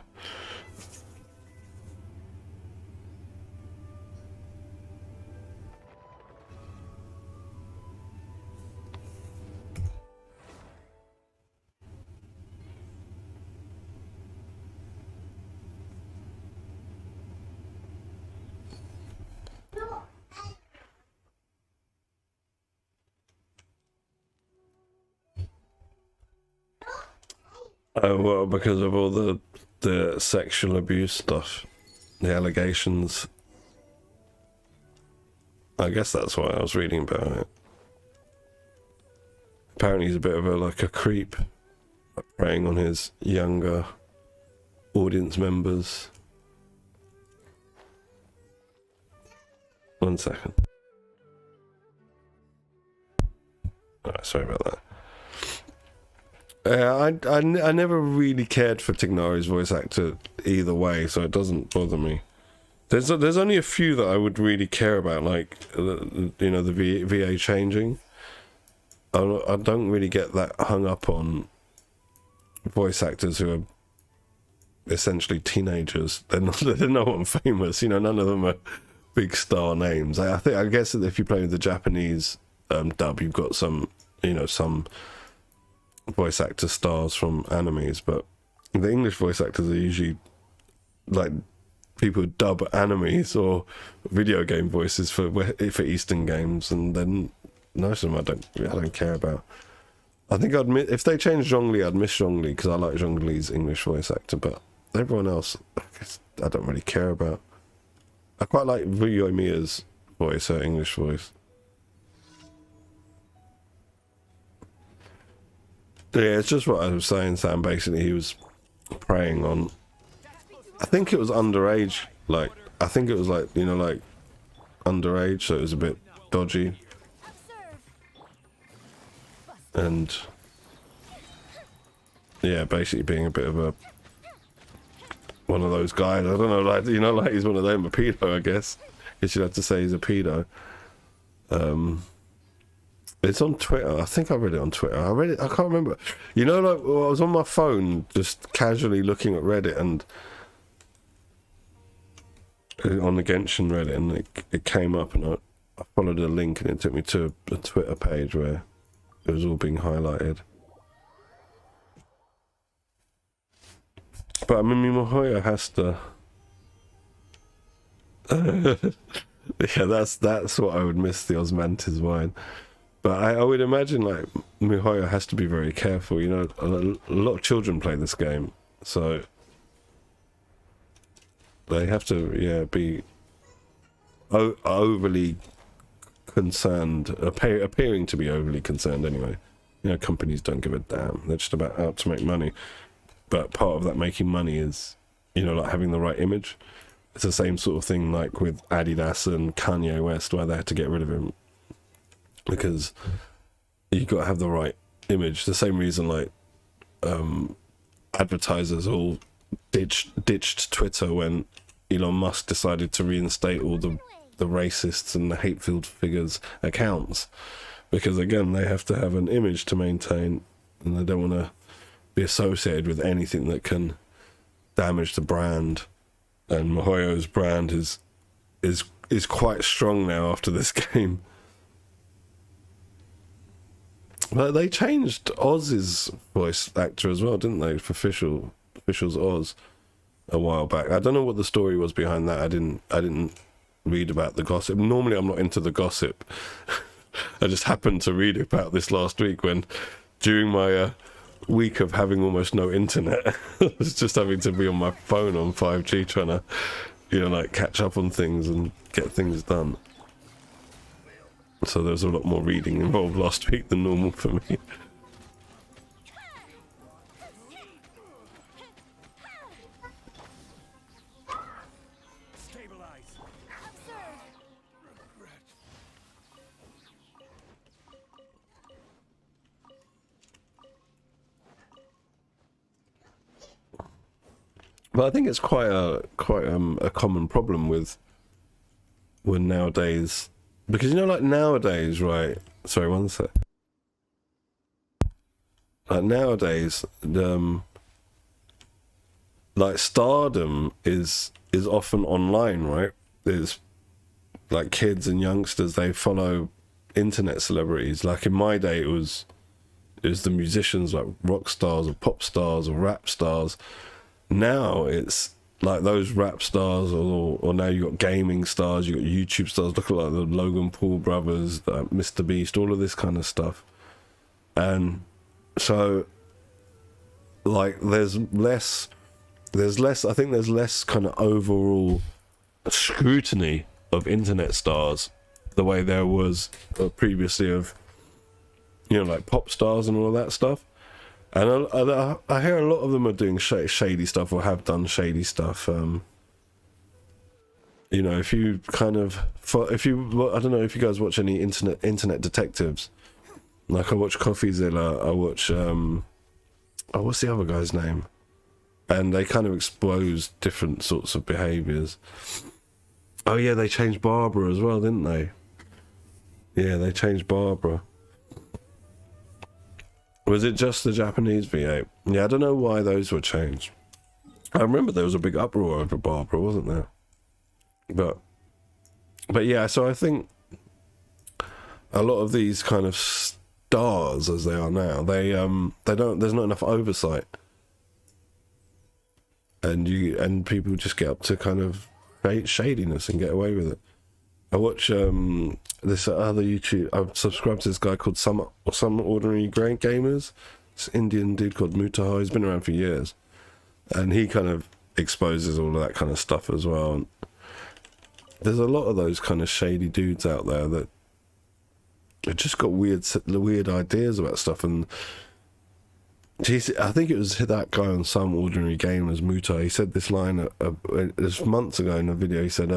Oh, well, because of all the sexual abuse stuff, the allegations. I guess that's why I was reading about it. Apparently he's a bit of a creep, preying on his younger audience members. 1 second. Alright, sorry about that. I never really cared for Tignari's voice actor either way, so it doesn't bother me. There's only a few that I would really care about, like you know, the VA changing. I don't really get that hung up on voice actors who are essentially teenagers. They're not famous, you know. None of them are big star names. I guess that if you play with the Japanese dub, you've got some, you know, some voice actor stars from animes, but the English voice actors are usually like people who dub animes or video game voices for Eastern games, and then most of them I don't care about. I think if they changed Zhongli, I'd miss Zhongli because I like Zhongli's English voice actor, but everyone else I don't really care about. I quite like Vuyo Miya's voice, her English voice. Yeah, it's just what I was saying, Sam. Basically, he was preying on, I think it was underage, like, I think it was like, you know, like underage, so it was a bit dodgy. And yeah, basically being a bit of one of those guys, I don't know, like, you know, like he's one of them, a pedo, I guess. You'd have to say he's a pedo. It's on Twitter. I think I read it on Twitter. I can't remember. You know, like, I was on my phone just casually looking at Reddit, and on the Genshin Reddit, and it came up, and I followed a link, and it took me to a Twitter page where it was all being highlighted. But I mean, Mihoyo has to. Yeah, that's what I would miss, the Osmanthus wine. But I would imagine, like, Mihoyo has to be very careful. You know, a lot of children play this game, so they have to, yeah, be overly concerned, appearing to be overly concerned anyway. You know, companies don't give a damn. They're just about out to make money. But part of that making money is, you know, like having the right image. It's the same sort of thing like with Adidas and Kanye West, where they had to get rid of him because you got to have the right image. The same reason, like, advertisers all ditched Twitter when Elon Musk decided to reinstate all the racists and the hate-filled figures accounts, because again, they have to have an image to maintain, and they don't want to be associated with anything that can damage the brand. And Mihoyo's brand is quite strong now after this game. But they changed Oz's voice actor as well, didn't they? For Official's Oz a while back. I don't know what the story was behind that. I didn't read about the gossip. Normally I'm not into the gossip. I just happened to read about this last week when, during my week of having almost no internet, I was just having to be on my phone on 5G trying to, you know, like, catch up on things and get things done. So there was a lot more reading involved last week than normal for me. Stabilize. But I think it's quite a common problem with were nowadays, because you know, like nowadays, right? Sorry, one sec. Like nowadays, like stardom is often online, right? There's like kids and youngsters, they follow internet celebrities. Like in my day, it was the musicians, like rock stars or pop stars or rap stars. Now it's like those rap stars, or now you got gaming stars, you got YouTube stars. Look at like the Logan Paul brothers, Mr. Beast, all of this kind of stuff. And so, like, there's less. I think there's less kind of overall scrutiny of internet stars, the way there was previously of, you know, like pop stars and all of that stuff. And I hear a lot of them are doing shady stuff, or have done shady stuff. You know, if you kind of, I don't know if you guys watch any internet detectives. Like I watch CoffeeZilla, I watch what's the other guy's name? And they kind of expose different sorts of behaviours. Oh yeah, they changed Barbara as well, didn't they? Yeah, they changed Barbara. Was it just the Japanese V8? Yeah, I don't know why those were changed. I remember there was a big uproar over Barbara, wasn't there? But yeah, so I think a lot of these kind of stars, as they are now, they don't. There's not enough oversight, and people just get up to kind of shadiness and get away with it. I watch this other YouTube. I've subscribed to this guy called Some Ordinary Gamers. This Indian dude called Mutaha. He's been around for years, and he kind of exposes all of that kind of stuff as well. And there's a lot of those kind of shady dudes out there that have just got weird ideas about stuff. And I think it was that guy on Some Ordinary Gamers, Muta. He said this line it was months ago in a video. He said,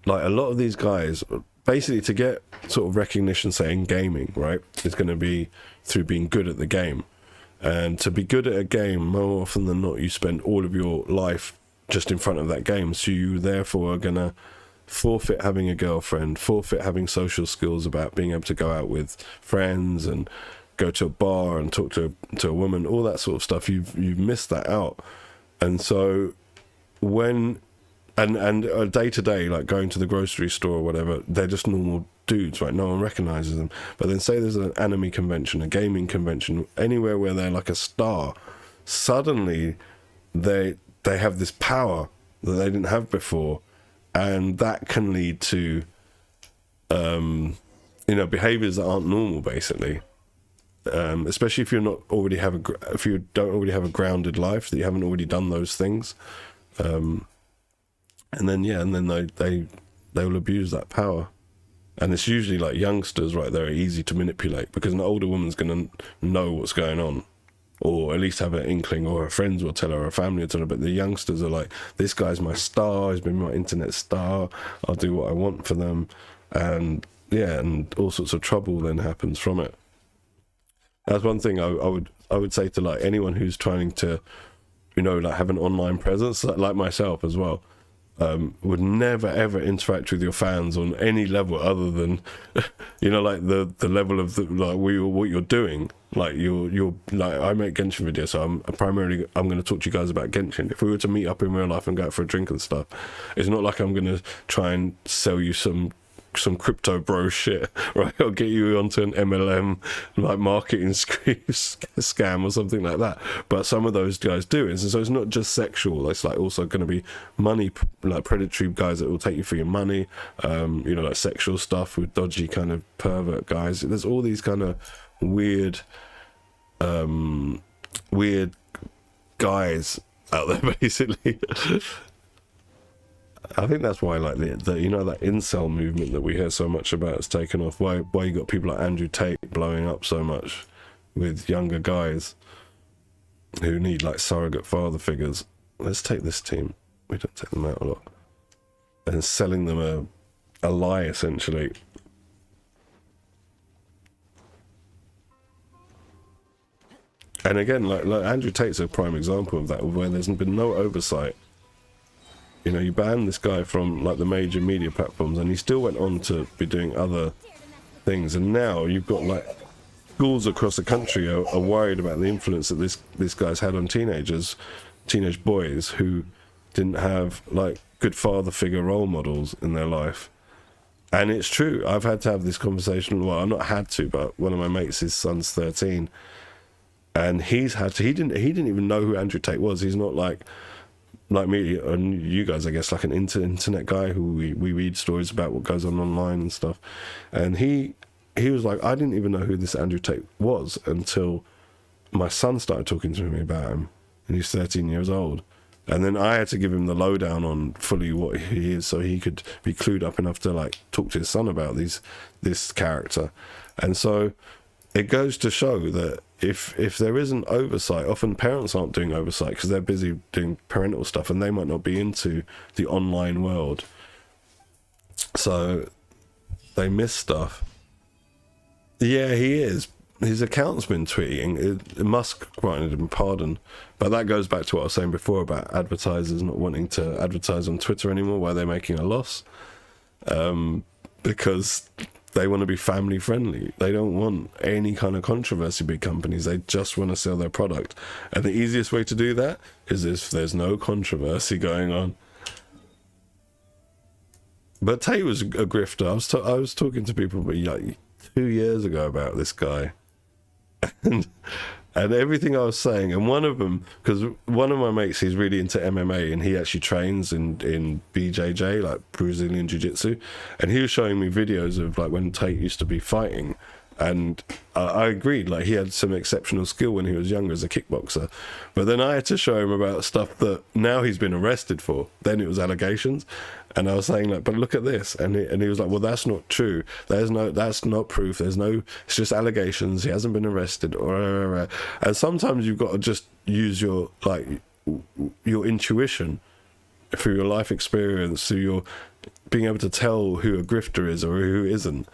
like a lot of these guys, basically to get sort of recognition, say in gaming, right, is going to be through being good at the game. And to be good at a game, more often than not, you spend all of your life just in front of that game. So you therefore are going to forfeit having a girlfriend, forfeit having social skills about being able to go out with friends and go to a bar and talk to a woman, all that sort of stuff. You've missed that out. And so when and day to day, like going to the grocery store or whatever, they're just normal dudes, right? No one recognizes them. But then say there's an anime convention, a gaming convention, anywhere where they're like a star, suddenly they have this power that they didn't have before, and that can lead to you know, behaviors that aren't normal, basically. Especially if you don't already have a grounded life, that you haven't already done those things. And then they will abuse that power, and it's usually like youngsters, right? They're easy to manipulate because an older woman's gonna know what's going on, or at least have an inkling, or her friends will tell her, or her family will tell her. But the youngsters are like, this guy's my star, he's been my internet star, I'll do what I want for them. And yeah, and all sorts of trouble then happens from it. That's one thing I would say to like anyone who's trying to, you know, like have an online presence, like myself as well. Would never ever interact with your fans on any level other than, you know, like the level of what you're doing. Like you're like, I make Genshin videos, so I'm going to talk to you guys about Genshin. If we were to meet up in real life and go out for a drink and stuff, it's not like I'm going to try and sell you some crypto bro shit, right? I'll get you onto an MLM like marketing scam or something like that. But some of those guys do it, and so it's not just sexual. It's like also going to be money, like predatory guys that will take you for your money. You know, like sexual stuff with dodgy kind of pervert guys. There's all these kind of weird guys out there, basically. I think that's why, like the you know, that incel movement that we hear so much about has taken off. Why you got people like Andrew Tate blowing up so much with younger guys who need like surrogate father figures. Let's take this team. We don't take them out a lot, and selling them a lie essentially. And again, like Andrew Tate's a prime example of that, where there's been no oversight. You know, you banned this guy from like the major media platforms, and he still went on to be doing other things. And now you've got like schools across the country are worried about the influence that this guy's had on teenage boys who didn't have like good father figure role models in their life. And it's true. I've had to have this conversation. Well, I've not had to, but one of my mates, his son's 13, and he's had to. He didn't even know who Andrew Tate was. He's not like me and you guys, I guess, like an internet guy who we read stories about what goes on online and stuff. And he was like, I didn't even know who this Andrew Tate was until my son started talking to me about him, and he's 13 years old. And then I had to give him the lowdown on fully what he is, so he could be clued up enough to like talk to his son about this character. And so it goes to show that if there isn't oversight, often parents aren't doing oversight because they're busy doing parental stuff, and they might not be into the online world, so they miss stuff. Yeah, he is. His account's been tweeting. Musk granted him pardon, but that goes back to what I was saying before about advertisers not wanting to advertise on Twitter anymore, where they're making a loss, because they want to be family friendly. They don't want any kind of controversy, big companies. They just want to sell their product. And the easiest way to do that is if there's no controversy going on. But Tate was a grifter. I was talking to people like 2 years ago about this guy. And everything I was saying, and one of them, because one of my mates, he's really into MMA, and he actually trains in BJJ, like Brazilian Jiu-Jitsu, and he was showing me videos of like when Tate used to be fighting, and I agreed, like he had some exceptional skill when he was younger as a kickboxer, but then I had to show him about stuff that now he's been arrested for. Then it was allegations, and I was saying like, but look at this, and he was like, well, that's not true. That's not proof. It's just allegations. He hasn't been arrested. And sometimes you've got to just use your intuition through your life experience, through your being able to tell who a grifter is or who isn't.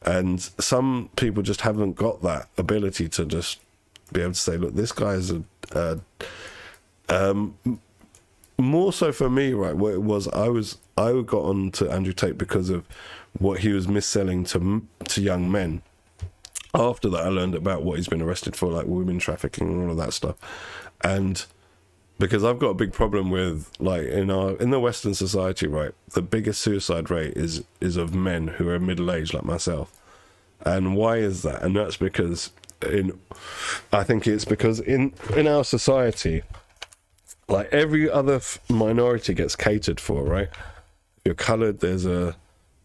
And some people just haven't got that ability to just be able to say, look, this guy is more so for me, right? What it was, I got on to Andrew Tate because of what he was mis-selling to young men. After that, I learned about what he's been arrested for, like women trafficking and all of that stuff. And because I've got a big problem with, like, in the Western society, right, the biggest suicide rate is of men who are middle-aged like myself. And why is that? And that's because I think it's because in our society, like every other minority gets catered for, right? If you're coloured, there's a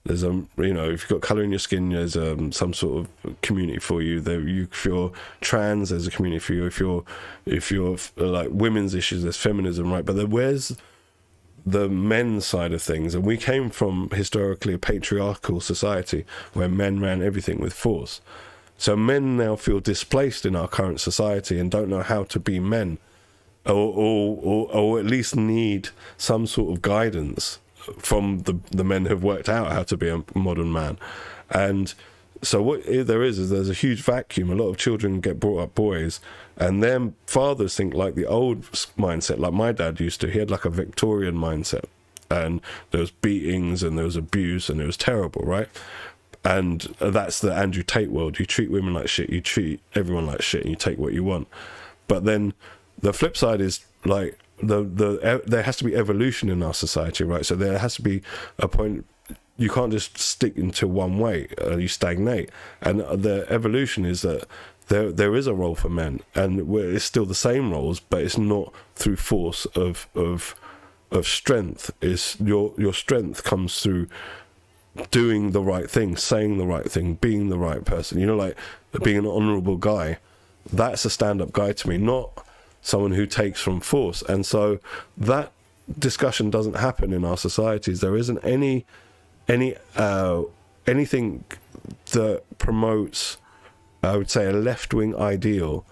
you know, if you've got colour in your skin, there's some sort of community for you. If you're trans, there's a community for you. If you're like women's issues, there's feminism, right? But where's the men's side of things? And we came from historically a patriarchal society where men ran everything with force. So men now feel displaced in our current society and don't know how to be men, or at least need some sort of guidance from the men who've worked out how to be a modern man. And so what there is there's a huge vacuum. A lot of children get brought up boys, and their fathers think like the old mindset, like my dad used to. He had like a Victorian mindset, and there was beatings and there was abuse and it was terrible, right? And that's the Andrew Tate world. You treat women like shit, you treat everyone like shit, and you take what you want. But then the flip side is like there has to be evolution in our society, right? So there has to be a point. You can't just stick into one way. You stagnate. And the evolution is that there is a role for men, and it's still the same roles, but it's not through force of strength. It's your strength comes through doing the right thing, saying the right thing, being the right person. You know, like being an honourable guy. That's a stand-up guy to me, not someone who takes from force. And so that discussion doesn't happen in our societies. There isn't anything that promotes, I would say, a left-wing ideal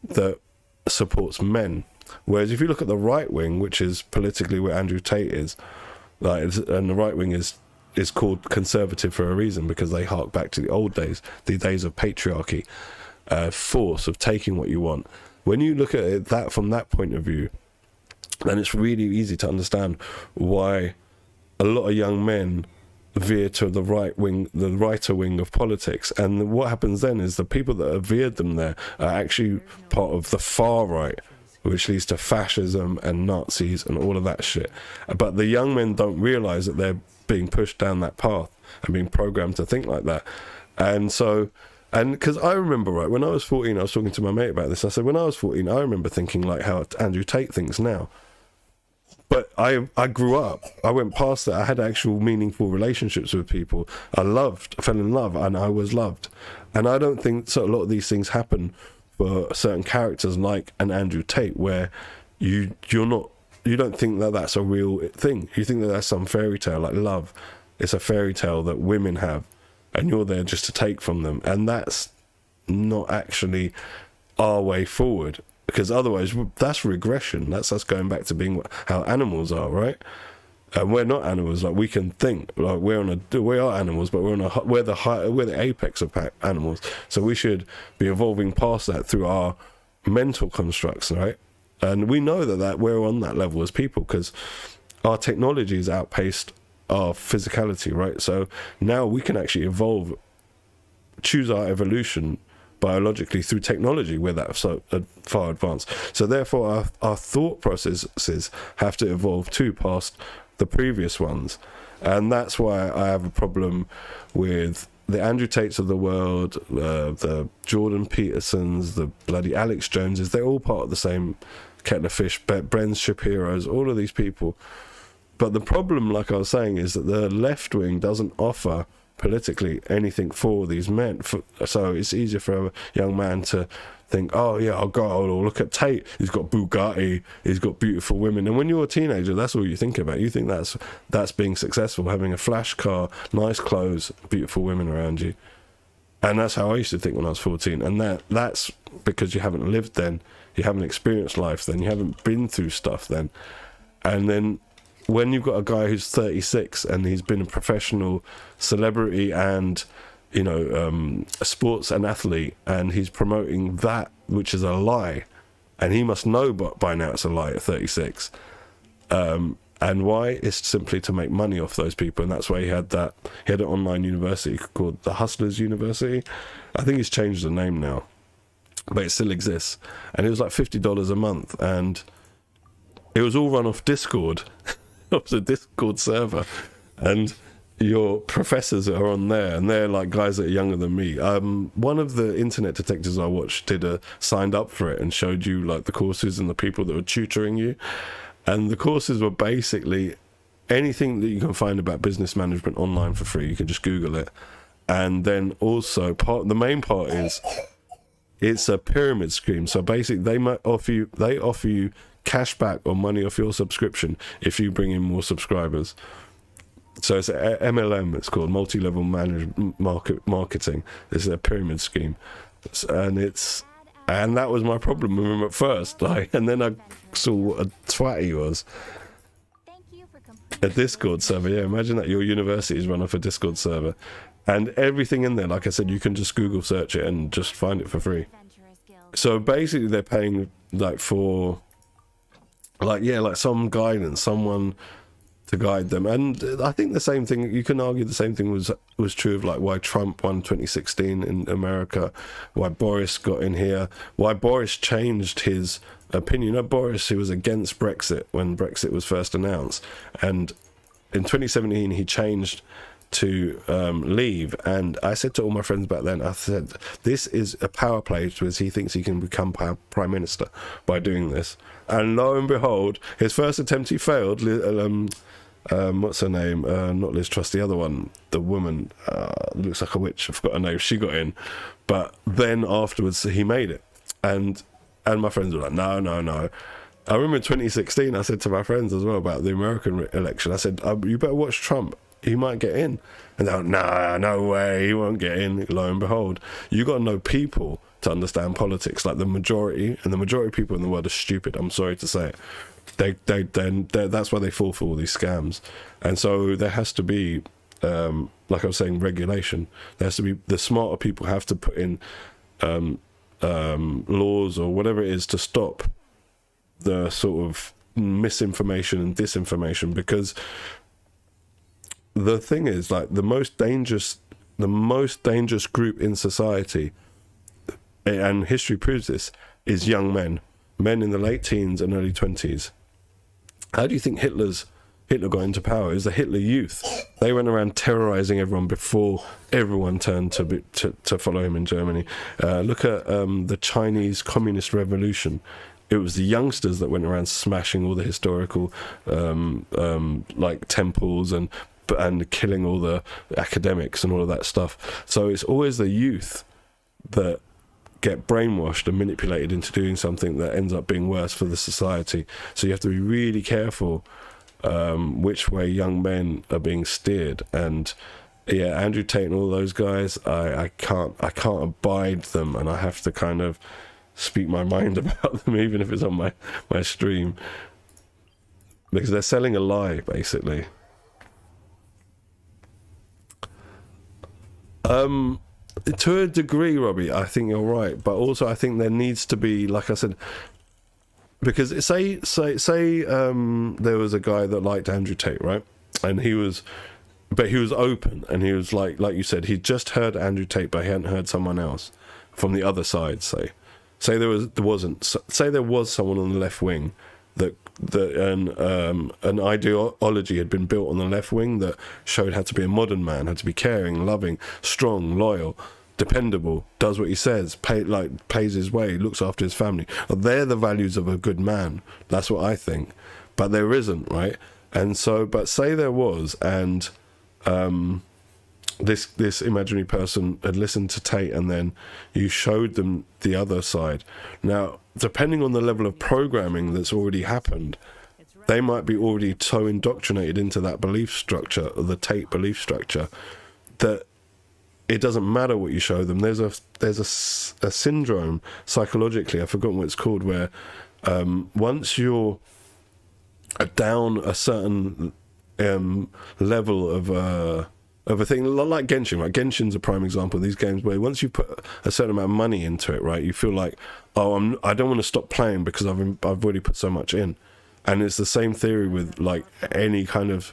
that supports men. Whereas if you look at the right wing, which is politically where Andrew Tate is, and the right wing is called conservative for a reason, because they hark back to the old days, the days of patriarchy, force of taking what you want. When you look at it from that point of view, And it's really easy to understand why a lot of young men veer to the righter wing of politics. And what happens then is the people that have veered them there are actually part of the far right, which leads to fascism and Nazis and all of that shit. But the young men don't realise that they're being pushed down that path and being programmed to think like that. And so, and because I remember, right, when I was 14, I was talking to my mate about this. I said, when I was 14, I remember thinking like how Andrew Tate thinks now. But I grew up, I went past that, I had actual meaningful relationships with people. I fell in love, and I was loved. And I don't think so a lot of these things happen for certain characters like an Andrew Tate, where you don't think that that's a real thing. You think that that's some fairy tale, like love. It's a fairy tale that women have, and you're there just to take from them. And that's not actually our way forward. Because otherwise, that's regression. That's us going back to being how animals are, right? And we're not animals. Like, we can think. Like, we are animals, but we're the apex of animals. So we should be evolving past that through our mental constructs, right? And we know that we're on that level as people because our technology has outpaced our physicality, right? So now we can actually choose our evolution biologically through technology. We're that so far advanced. So therefore our thought processes have to evolve too past the previous ones. And that's why I have a problem with the Andrew Tates of the world, the Jordan Petersons, the bloody Alex Joneses. They're all part of the same kettle of fish. Bren Shapiro's, all of these people. But the problem, like I was saying, is that the left wing doesn't offer politically anything for these men, so it's easier for a young man to think, oh yeah, I'll go, oh, look at Tate, he's got Bugatti, he's got beautiful women. And when you're a teenager, that's all you think about. You think that's being successful, having a flash car, nice clothes, beautiful women around you. And that's how I used to think when I was 14. And that's because you haven't lived then, you haven't experienced life then, you haven't been through stuff then. And then when you've got a guy who's 36 and he's been a professional celebrity and, you know, a sports and athlete, and he's promoting that, which is a lie, and he must know by now it's a lie at 36. And why? It's simply to make money off those people. And that's why he had an online university called the Hustlers University. I think he's changed the name now, but it still exists. And it was like $50 a month, and it was all run off Discord. It was a Discord server, and your professors are on there, and they're like guys that are younger than me. One of the internet detectives I watched signed up for it and showed you like the courses and the people that were tutoring you, and the courses were basically anything that you can find about business management online for free. You can just Google it. And then also the main part is it's a pyramid scheme. So basically they offer you cash back or money off your subscription if you bring in more subscribers. So it's a MLM, it's called multi-level marketing. This is a pyramid scheme, and that was my problem with him at first. And then I saw what a twat he was. A Discord server, yeah. Imagine that your university is run off a Discord server, and everything in there, like I said, you can just Google search it and just find it for free. So basically, they're paying for some guidance, someone to guide them. And I think the same thing, you can argue the same thing was true of like why Trump won 2016 in America, why Boris got in here, why Boris changed his opinion. You know, Boris, he was against Brexit when Brexit was first announced, and in 2017 he changed to leave. And I said to all my friends back then, I said, this is a power play because he thinks he can become prime minister by doing this. And lo and behold, his first attempt he failed. What's her name? Not Liz Truss, the other one, the woman, looks like a witch, I forgot her name, she got in. But then afterwards he made it, and my friends were like, no. I remember in 2016 I said to my friends as well about the American election, I said, you better watch Trump, he might get in. And they're like, nah, no way, he won't get in. Lo and behold, you got to know people to understand politics. Like the majority of people in the world are stupid, I'm sorry to say it. That's why they fall for all these scams. And so there has to be, like I was saying, regulation. There has to be, the smarter people have to put in laws or whatever it is to stop the sort of misinformation and disinformation, because the thing is, like, the most dangerous group in society, and history proves this, is young men in the late teens and early 20s. How do you think Hitler got into power? It was the Hitler Youth. They went around terrorizing everyone before everyone turned to follow him in Germany. Look at the Chinese Communist Revolution. It was the youngsters that went around smashing all the historical like temples and killing all the academics and all of that stuff. So it's always the youth that get brainwashed and manipulated into doing something that ends up being worse for the society. So you have to be really careful which way young men are being steered. And yeah, Andrew Tate and all those guys, I can't abide them, and I have to kind of speak my mind about them, even if it's on my stream, because they're selling a lie, basically. To a degree, Robbie, I think you're right, but also I think there needs to be, like I said, because say there was a guy that liked Andrew Tate, right? And he was open, and he was like you said, he'd just heard Andrew Tate, but he hadn't heard someone else from the other side. Say there was someone on the left wing that an ideology had been built on the left wing that showed how to be a modern man, how to be caring, loving, strong, loyal, dependable, does what he says, pays his way, looks after his family. They're the values of a good man. That's what I think. But there isn't, right? And so, but say there was, and this imaginary person had listened to Tate, and then you showed them the other side. Now, depending on the level of programming that's already happened, they might be already so indoctrinated into that belief structure, the Tate belief structure, that it doesn't matter what you show them. There's a syndrome psychologically, I've forgotten what it's called, where once you're down a certain level of a thing, like Genshin, right? Genshin's a prime example of these games where once you put a certain amount of money into it, right, you feel like, oh, I don't want to stop playing because I've already put so much in. And it's the same theory with like any kind of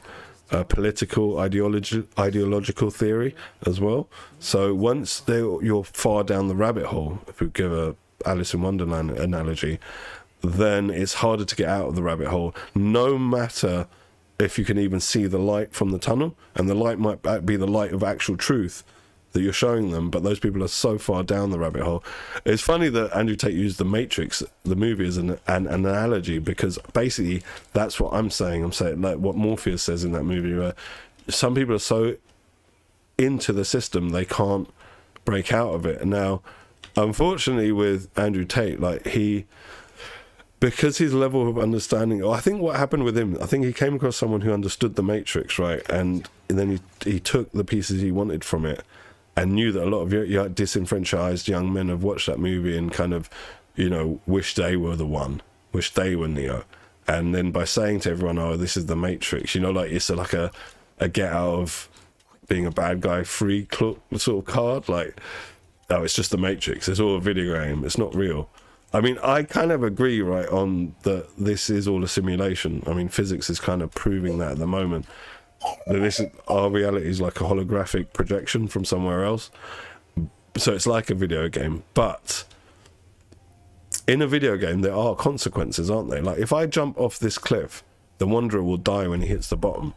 political ideological theory as well. So once you're far down the rabbit hole, if we give a Alice in Wonderland analogy, then it's harder to get out of the rabbit hole, no matter if you can even see the light from the tunnel. And the light might be the light of actual truth that you're showing them, but those people are so far down the rabbit hole. It's funny that Andrew Tate used The Matrix, the movie, as an analogy, because basically that's what I'm saying. I'm saying like what Morpheus says in that movie, where some people are so into the system they can't break out of it. And now, unfortunately, with Andrew Tate, like because his level of understanding, I think what happened with him, I think he came across someone who understood the Matrix, right? And then he took the pieces he wanted from it, and knew that a lot of disenfranchised young men have watched that movie and kind of, wish they were the one, wish they were Neo. And then by saying to everyone, oh, this is the Matrix, like it's like a get out of being a bad guy free sort of card, like, oh, it's just the Matrix, it's all a video game, it's not real. I mean, I kind of agree, right, on that this is all a simulation. I mean, physics is kind of proving that at the moment. That our reality is like a holographic projection from somewhere else. So it's like a video game. But in a video game, there are consequences, aren't there? Like, if I jump off this cliff, the Wanderer will die when he hits the bottom.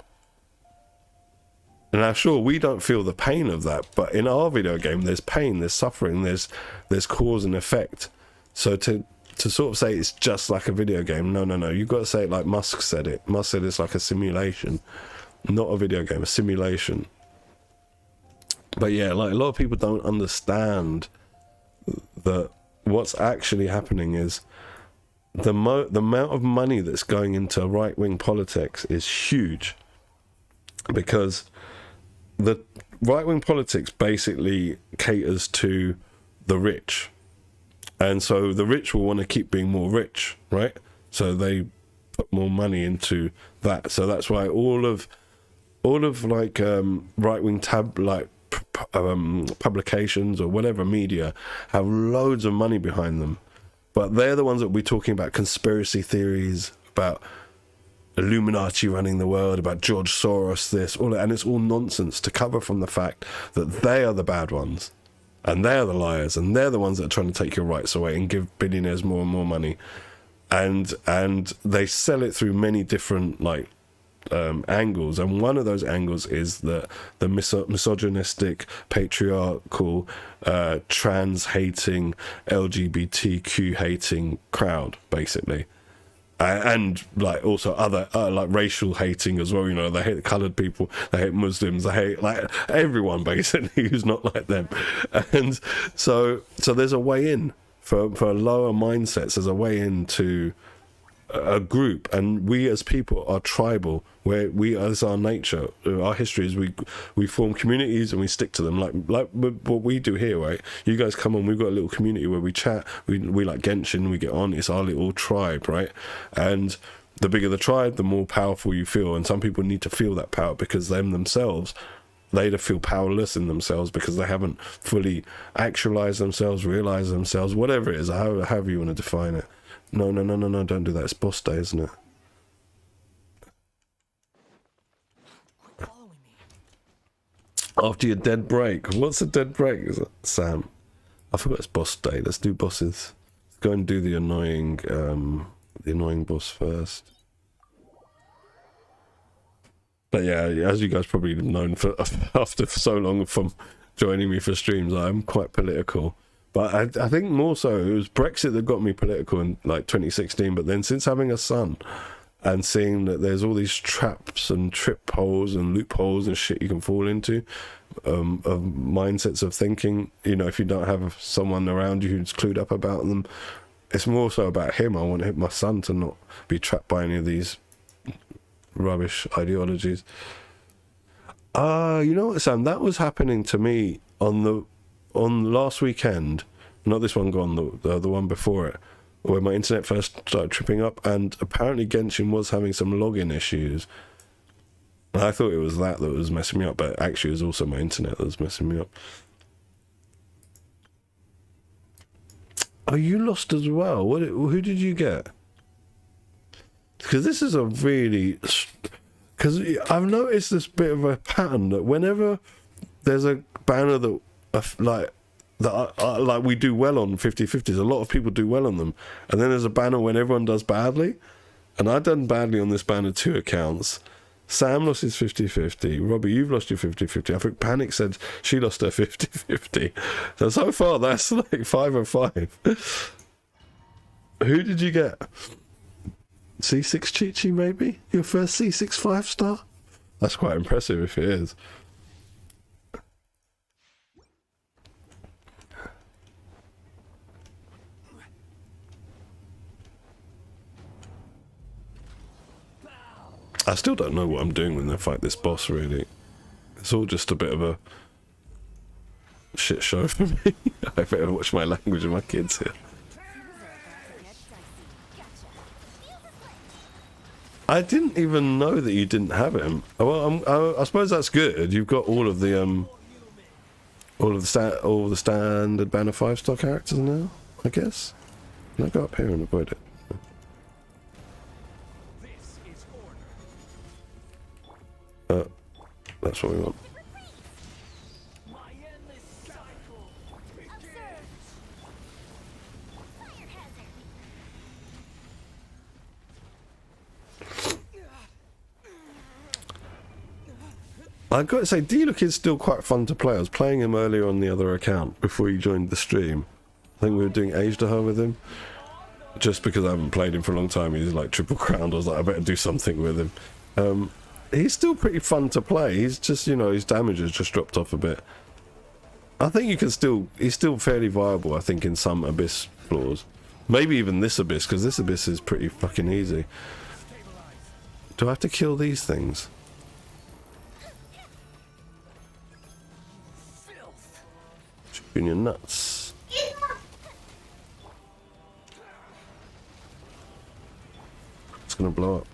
And now, sure, we don't feel the pain of that, but in our video game, there's pain, there's suffering, there's cause and effect. So to sort of say it's just like a video game, no, you've got to say it like Musk said it. Musk said it's like a simulation, not a video game, a simulation. But yeah, like a lot of people don't understand that what's actually happening is the amount of money that's going into right-wing politics is huge, because the right-wing politics basically caters to the rich. And so the rich will want to keep being more rich, right? So they put more money into that. So that's why all of like right-wing publications or whatever media have loads of money behind them. But they're the ones that we're talking about conspiracy theories, about Illuminati running the world, about George Soros, this, all that, and it's all nonsense to cover from the fact that they are the bad ones, and they're the liars, and they're the ones that are trying to take your rights away and give billionaires more and more money, and they sell it through many different like angles, and one of those angles is the misogynistic, patriarchal, trans hating, LGBTQ hating crowd, basically. And like also other like racial hating as well, you know, they hate coloured people, they hate Muslims, they hate like everyone basically who's not like them. And so there's a way in for lower mindsets, there's a way into a group, and we as people are tribal, where we, as our nature, our history is we form communities and we stick to them, like what we do here, right? You guys come on, we've got a little community where we chat, we like Genshin, we get on, it's our little tribe, right? And the bigger the tribe, the more powerful you feel, and some people need to feel that power because themselves, they feel powerless in themselves because they haven't fully actualized themselves, realized themselves, whatever it is, however you want to define it. No, don't do that. It's boss day, isn't it? Quit following me. After your dead break. What's a dead break? Is it Sam? I forgot it's boss day. Let's do bosses. Let's go and do the annoying boss first. But yeah, as you guys probably have known after so long from joining me for streams, I'm quite political. But I think more so it was Brexit that got me political in like 2016. But then since having a son and seeing that there's all these traps and trip holes and loopholes and shit you can fall into, of mindsets of thinking, you know, if you don't have someone around you who's clued up about them, it's more so about him. I want my son to not be trapped by any of these rubbish ideologies. You know what, Sam? That was happening to me on last weekend, not this one gone, the one before it, where my internet first started tripping up, and apparently Genshin was having some login issues. And I thought it was that was messing me up, but actually it was also my internet that was messing me up. Oh, you lost as well. Who did you get? Because this is a really... Because I've noticed this bit of a pattern that whenever there's a banner that like we do well on 50/50s, a lot of people do well on them, and then there's a banner when everyone does badly, and I've done badly on this banner 2 accounts. Sam lost his 50/50. Robbie, you've lost your 50/50. I think Panic said she lost her 50/50. So far that's like 5 or 5. Who did you get? C6 Chi-Chi, maybe? Your first C6 5-star? That's quite impressive if it is. I still don't know what I'm doing when I fight this boss, really. It's all just a bit of a shit show for me. I better watch my language with my kids here. I didn't even know that you didn't have him. Well, I suppose that's good. You've got all of the standard banner 5-star characters now, I guess. Can I go up here and avoid it? That's what we want. I've got to say, D-Look is still quite fun to play. I was playing him earlier on the other account before you joined the stream. I think we were doing Age to Her with him. Just because I haven't played him for a long time, he's like triple crowned. I was like, I better do something with him. He's still pretty fun to play. He's just, you know, his damage has just dropped off a bit. I think you can still... He's still fairly viable, I think, in some Abyss floors. Maybe even this Abyss, because this Abyss is pretty fucking easy. Do I have to kill these things? Shooting your nuts. It's gonna blow up.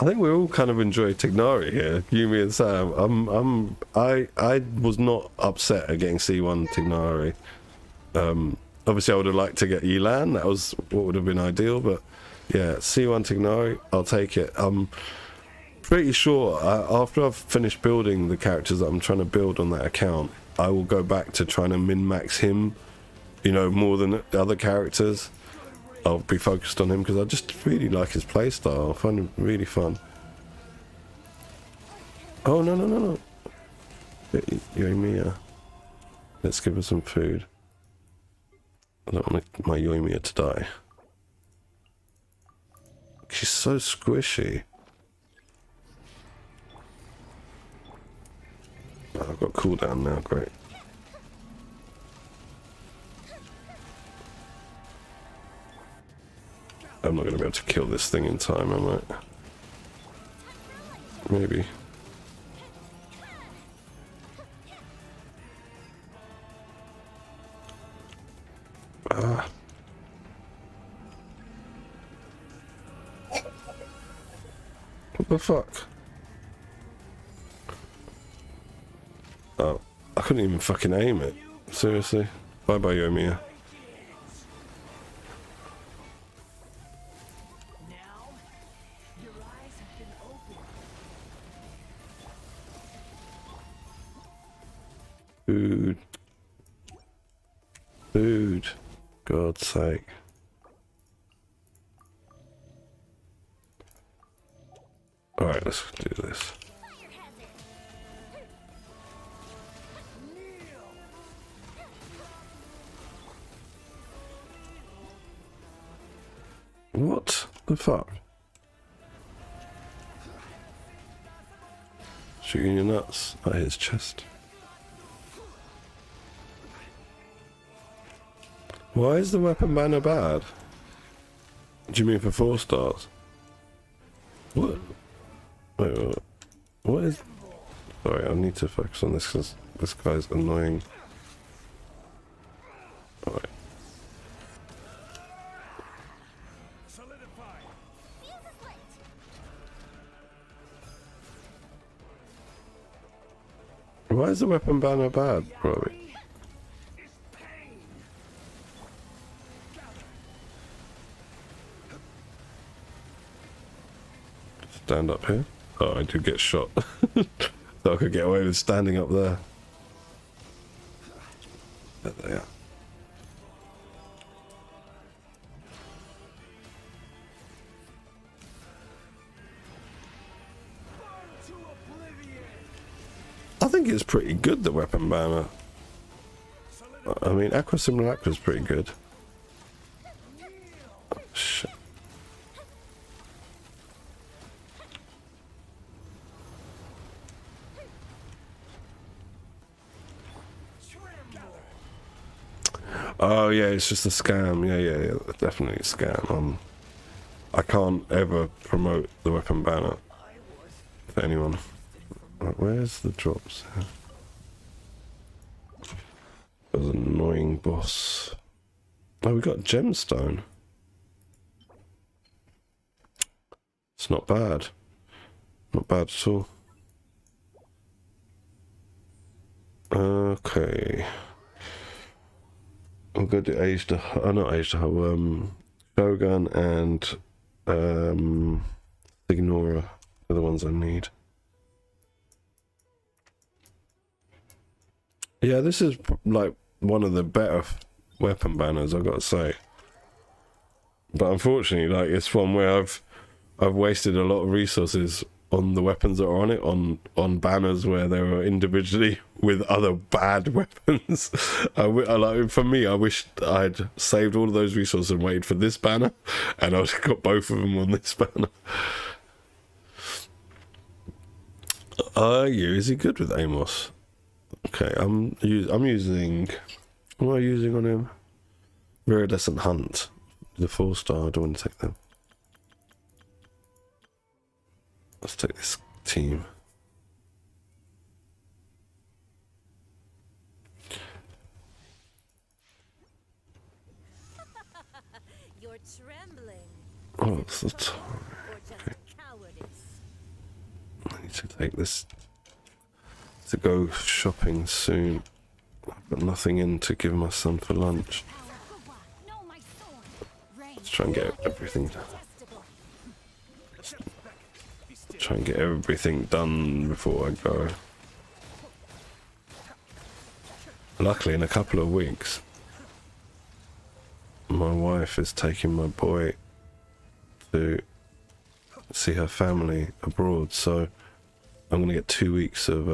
I think we all kind of enjoy Tignari here, Yumi and Sam. I was not upset at getting C1 Tignari. Obviously I would have liked to get Elan, that was what would have been ideal, but yeah, C1 Tignari, I'll take it. I'm pretty sure after I've finished building the characters that I'm trying to build on that account, I will go back to trying to min-max him, you know, more than the other characters. I'll be focused on him because I just really like his playstyle. I find him really fun. Oh, no. Yoimiya. Let's give her some food. I don't want my Yoimiya to die. She's so squishy. Oh, I've got cooldown now, great. I'm not going to be able to kill this thing in time, am I? Maybe. Ah. What the fuck? Oh, I couldn't even fucking aim it. Seriously? Bye bye, Yoimiya. Food. Food. God's sake. Alright, let's do this. What the fuck? Shooting your nuts at his chest. Why is the weapon banner bad? Do you mean for 4 stars? What? Wait. What is... Sorry, I need to focus on this because this guy's annoying. Alright. Why is the weapon banner bad, Robbie? Stand up here? Oh, I do get shot. So I could get away with standing up there. There they are. I think it's pretty good, the weapon banner. I mean, Aqua Simulacra's pretty good. Oh, shit. Oh yeah, it's just a scam. Yeah, definitely a scam. I can't ever promote the weapon banner for anyone. Right, where's the drops? There's an annoying boss. Oh, we got gemstone. It's not bad. Not bad at all. Okay. I'll go to Age to not Age to Shogun and Ignora are the ones I need. Yeah, this is like one of the better weapon banners, I've got to say. But unfortunately, like it's one where I've wasted a lot of resources on the weapons that are on it, on banners where they were individually with other bad weapons. Like for me, I wish I'd saved all of those resources and waited for this banner, and I've got both of them on this banner. Is he good with Amos? Okay, I'm using. What am I using on him? Viridescent Hunt, the 4-star. I don't want to take them. Let's take this team. You're trembling. Oh, it's the time. Or just cowardice. need to take this to go shopping soon. I've got nothing in to give my son for lunch. No, my sword. Rain. Let's try and get everything done. Detestable. Try and get everything done before I go. Luckily, in a couple of weeks, my wife is taking my boy to see her family abroad, so I'm gonna get 2 weeks of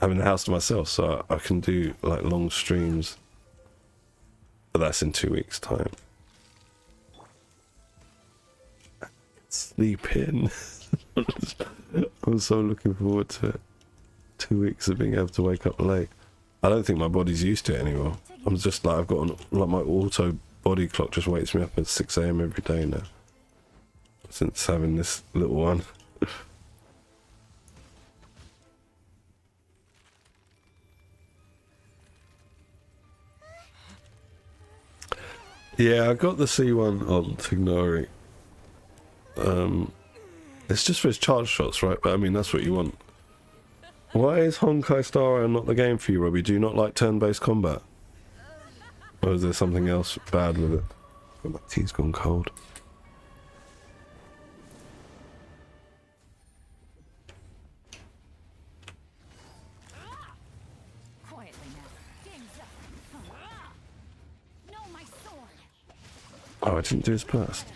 having the house to myself, so I can do like long streams. But that's in 2 weeks' time. Sleep in. I'm so looking forward to it. 2 weeks of being able to wake up late. I don't think my body's used to it anymore. I'm just like, I've got like my auto body clock just wakes me up at 6 AM every day now. Since having this little one. Yeah, I got the C1 on Tignori. It's just for his charge shots, right? But I mean, that's what you want. Why is Honkai Star Rail not the game for you, Robbie? Do you not like turn-based combat? Or is there something else bad with it? Oh, my tea's gone cold. Quietly now. Game's up. No, my sword. Oh, I didn't do his burst.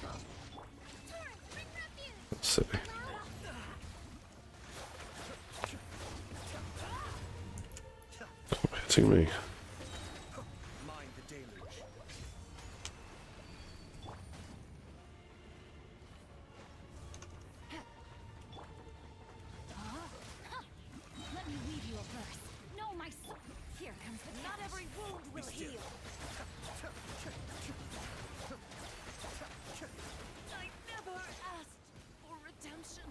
That's silly. Stop hitting me. Mind the deluge. Let me weave you a verse. No, my sword. Here comes the. Not every wound will heal. I never asked for redemption.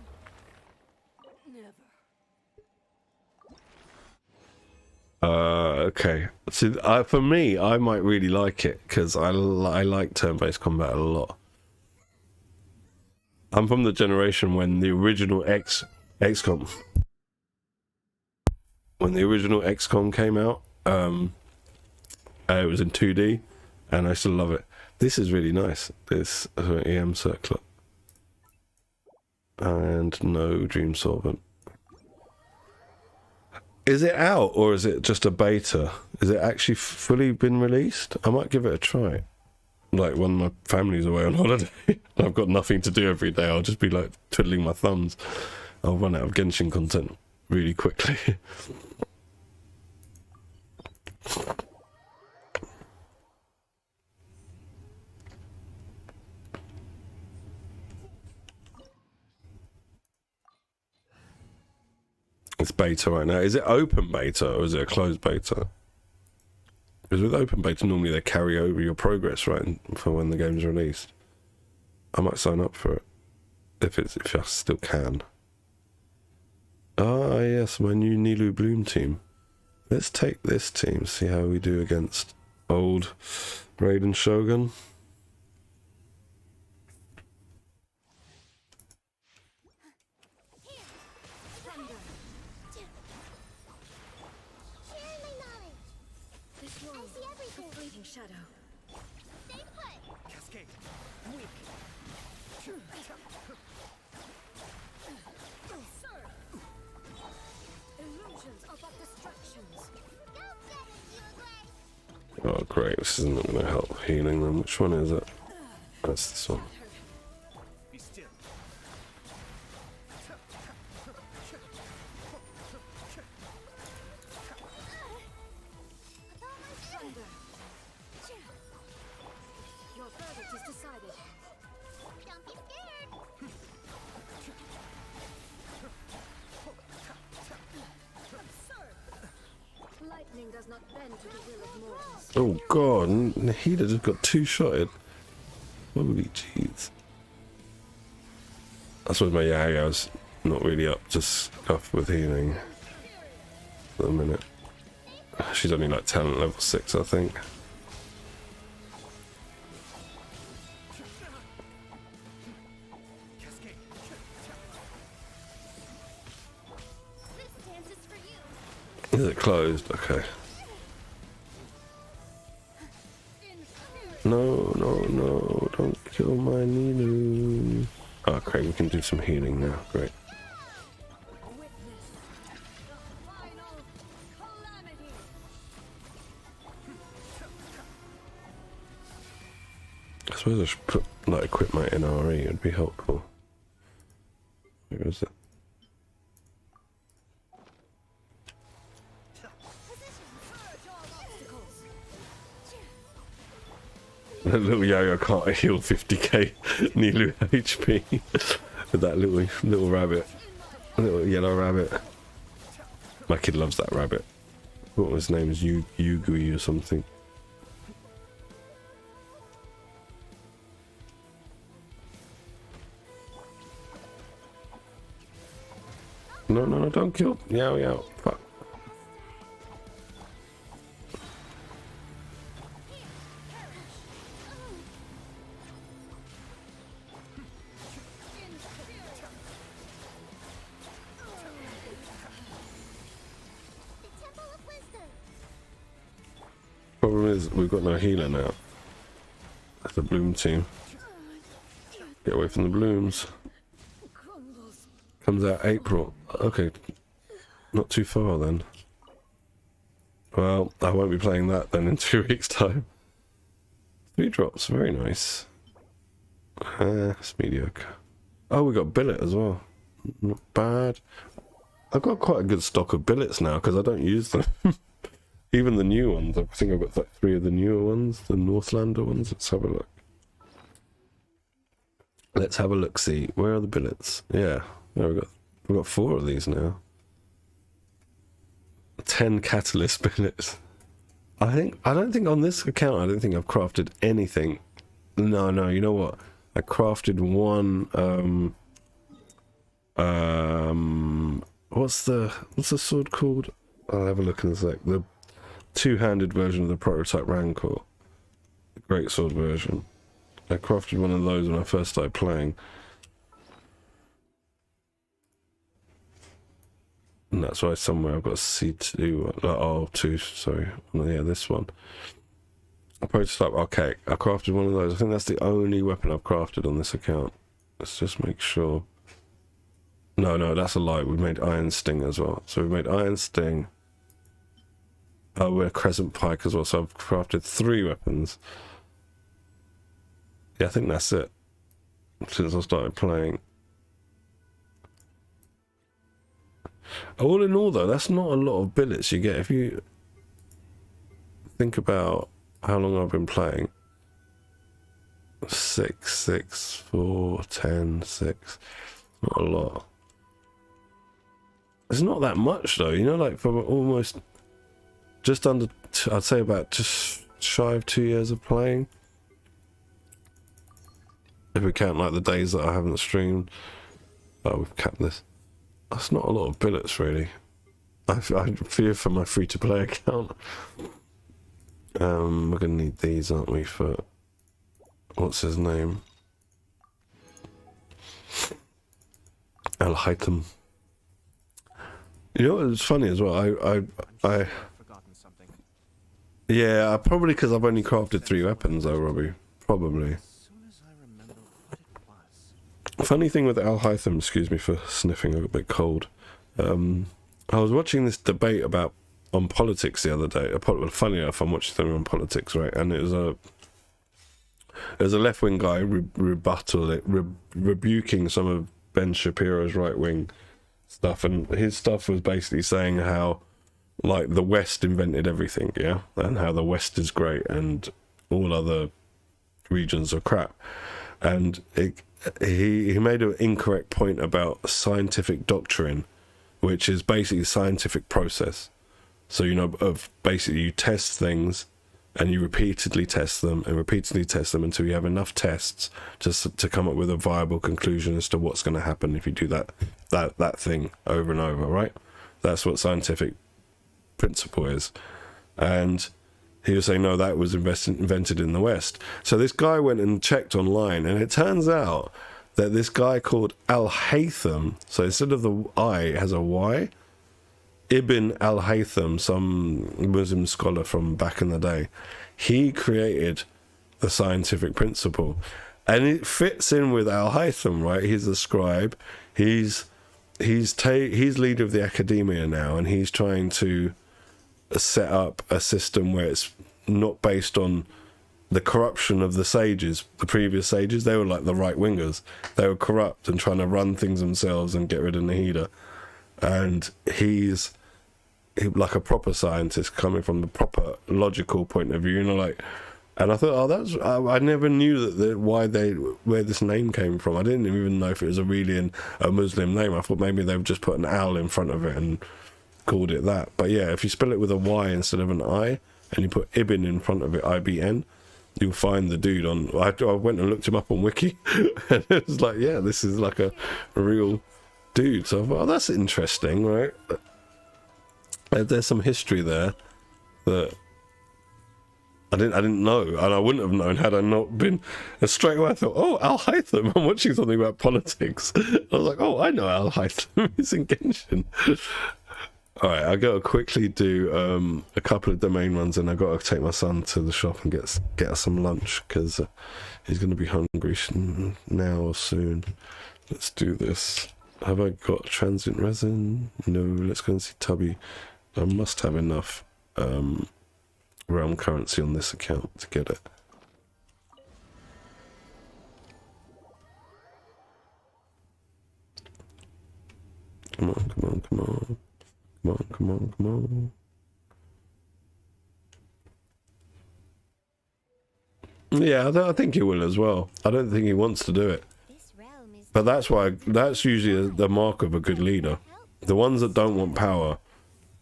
Never. Okay. See, for me, I might really like it because I like turn-based combat a lot. I'm from the generation when the original XCOM, when the original XCOM came out. It was in 2D, and I still love it. This is really nice. This EM circlet and no Dream Solvent. Is it out or is it just a beta? Is it actually fully been released? I might give it a try. Like when my family's away on holiday, I've got nothing to do every day. I'll just be like twiddling my thumbs. I'll run out of Genshin content really quickly. It's beta right now. Is it open beta or is it a closed beta? Because with open beta, normally they carry over your progress, right, for when the game's released. I might sign up for it if I still can. Ah, yes, my new Nilu Bloom team. Let's take this team, see how we do against old Raiden Shogun. Share my knowledge. This I world, see a everything. fleeting shadow. Stay put. Cascade. Weak. Illusions are but distractions. Don't get it, you agree. Oh, great, this isn't going to help healing them. Which one is it? That's this one. Be still. Thunder. Your verdict is decided. Don't be scared. Lightning does not bend to the will of mortals. Oh god, Nahida just got two-shotted. Holy jeez. I suppose my Yaya's not really up to scuff with healing at the minute. She's only like talent level 6, I think. Is it closed? Okay. No, no, no, don't kill my Ninu. Okay, we can do some healing now. Great. Witness the final calamity. I suppose I should put, like, equip my NRE, it'd be helpful. Where is it? Purge all obstacles. The little yo-yo can't heal 50k Nilu HP with that little rabbit, little yellow rabbit. My kid loves that rabbit. What was his name? Is Yugui or something? No, no, no! Don't kill! Yow, yow! Fuck! The Temple of Wisdom. Problem is, we've got no healer now. That's the bloom team. Get away from the blooms. Crumbles. Comes out April. Okay, not too far then. Well, I won't be playing that then in 2 weeks' time. 3 drops, very nice. It's mediocre. Oh, we got billet as well. Not bad. I've got quite a good stock of billets now because I don't use them. Even the new ones. I think I've got like 3 of the newer ones, the Northlander ones. Let's have a look. Let's have a look. See, where are the billets? Yeah, there we've got 4 of these now. 10 catalyst billets. I don't think on this account I don't think I've crafted anything. No, you know what? I crafted one what's the sword called? I'll have a look in a sec. The 2-handed version of the prototype Rancor. The great sword version. I crafted one of those when I first started playing. And that's why somewhere I've got a C2, R2, sorry. Yeah, this one. A prototype, okay. I crafted one of those. I think that's the only weapon I've crafted on this account. Let's just make sure. No, that's a lie. We made Iron Sting as well. So we made Iron Sting. Oh, we're Crescent Pike as well. So I've crafted 3 weapons. Yeah, I think that's it. Since I started playing. All in all, though, that's not a lot of billets you get. If you think about how long I've been playing. 6, 6, 4, 10, 6. Not a lot. It's not that much, though. You know, like for almost just under, I'd say about just shy of 2 years of playing. If we count like the days that I haven't streamed. Oh, we've capped this. That's not a lot of billets, really. I fear for my free-to-play account. We're gonna need these, aren't we, for what's his name? Al-Haytham. You know what's funny as well? I've forgotten something. Yeah, probably because I've only crafted 3 weapons, though, Robbie. Probably. As soon as I remember what it was. Funny thing with Al-Haytham, excuse me for sniffing, I'm a bit cold. I was watching this debate on politics the other day. Funny enough, I'm watching something on politics, right? And it was a left-wing guy rebuking some of Ben Shapiro's right-wing stuff, and his stuff was basically saying how, like, the West invented everything, yeah, and how the West is great and all other regions are crap. And he made an incorrect point about scientific doctrine, which is basically scientific process. So, you know, of basically you test things and you repeatedly test them until you have enough tests to come up with a viable conclusion as to what's going to happen if you do that thing over and over, right? That's what scientific principle is. And he was saying, no, that was invented in the West. So this guy went and checked online, and it turns out that this guy called Al-Haytham, so instead of the I, it has a Y, Ibn al-Haytham, some Muslim scholar from back in the day, he created the scientific principle, and it fits in with al-Haytham, right? He's a scribe. He's leader of the academia now, and he's trying to set up a system where it's not based on the corruption of the sages. The previous sages, they were like the right wingers. They were corrupt and trying to run things themselves and get rid of Nahida. And he's like a proper scientist coming from the proper logical point of view, you know, like. And I thought, I never knew where this name came from. I didn't even know if it was a Muslim name. I thought maybe they would just put an owl in front of it and called it that. But yeah, if you spell it with a Y instead of an I, and you put Ibn in front of it, IBN, you'll find the dude on. I went and looked him up on Wiki, and it was like, yeah, this is like a real dude. So I thought, oh, that's interesting, right? There's some history there that I didn't know, and I wouldn't have known had I not been. And straight away I thought, oh, al-Haytham, I'm watching something about politics. I was like, oh, I know al-Haytham. He's in Genshin. All right, I got to quickly do a couple of domain runs, and I got to take my son to the shop and get us some lunch, because he's going to be hungry now or soon. Let's do this. Have I got transient resin? No. Let's go and see Tubby. I must have enough realm currency on this account to get it. Come on, come on, come on. Come on, come on, come on. Yeah, I think he will as well. I don't think he wants to do it. This realm is But that's usually the mark of a good leader. The ones that don't want power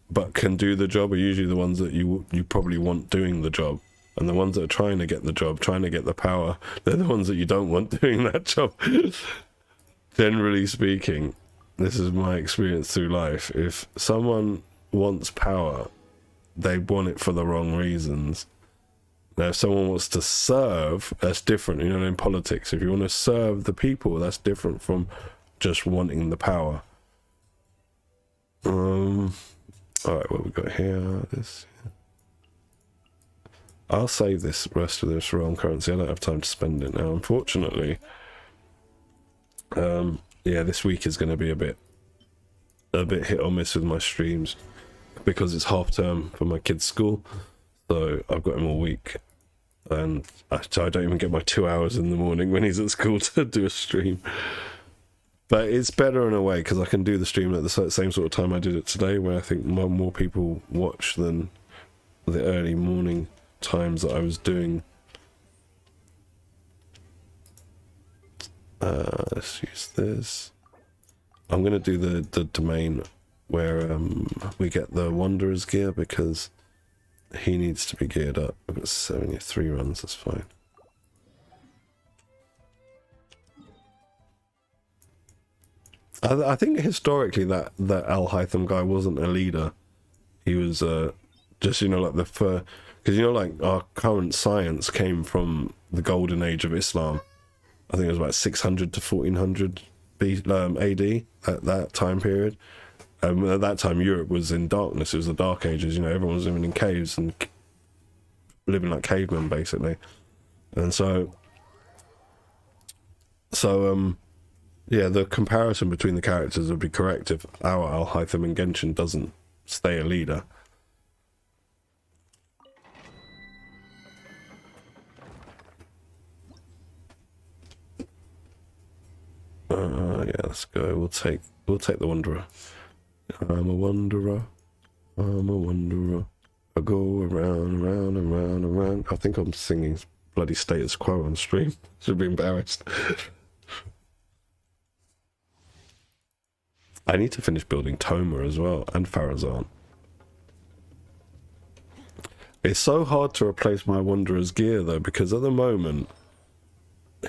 but can do the job are usually the ones that you probably want doing the job. And the ones that are trying to get the job, trying to get the power, they're the ones that you don't want doing that job. Generally speaking, this is my experience through life. If someone wants power, they want it for the wrong reasons. Now, if someone wants to serve, that's different. You know, in politics, if you want to serve the people, that's different from just wanting the power. All right, what we got here? This. I'll save this rest of this realm currency. I don't have time to spend it now, unfortunately. Yeah, this week is going to be a bit hit or miss with my streams because it's half term for my kid's school. So I've got him all week, and I don't even get my 2 hours in the morning when he's at school to do a stream. But it's better in a way because I can do the stream at the same sort of time I did it today, where I think more people watch than the early morning times that I was doing. Let's use this. I'm going to do the domain where we get the Wanderer's gear because he needs to be geared up. I've got 73 runs, that's fine. I think historically that al-Haytham guy wasn't a leader. He was just, you know, like because, you know, like our current science came from the golden age of Islam. I think it was about 600 to 1400 AD at that time period. At that time, Europe was in darkness. It was the Dark Ages. You know, everyone was living in caves and living like cavemen, basically. And so yeah, the comparison between the characters would be correct if our al-Haytham in Genshin doesn't stay a leader. Yeah, let's go. We'll take the Wanderer. I'm a wanderer. I'm a wanderer. I go around, around, around, around. I think I'm singing bloody Status Quo on stream. Should be embarrassed. I need to finish building Toma as well, and Farazan. It's so hard to replace my Wanderer's gear though, because at the moment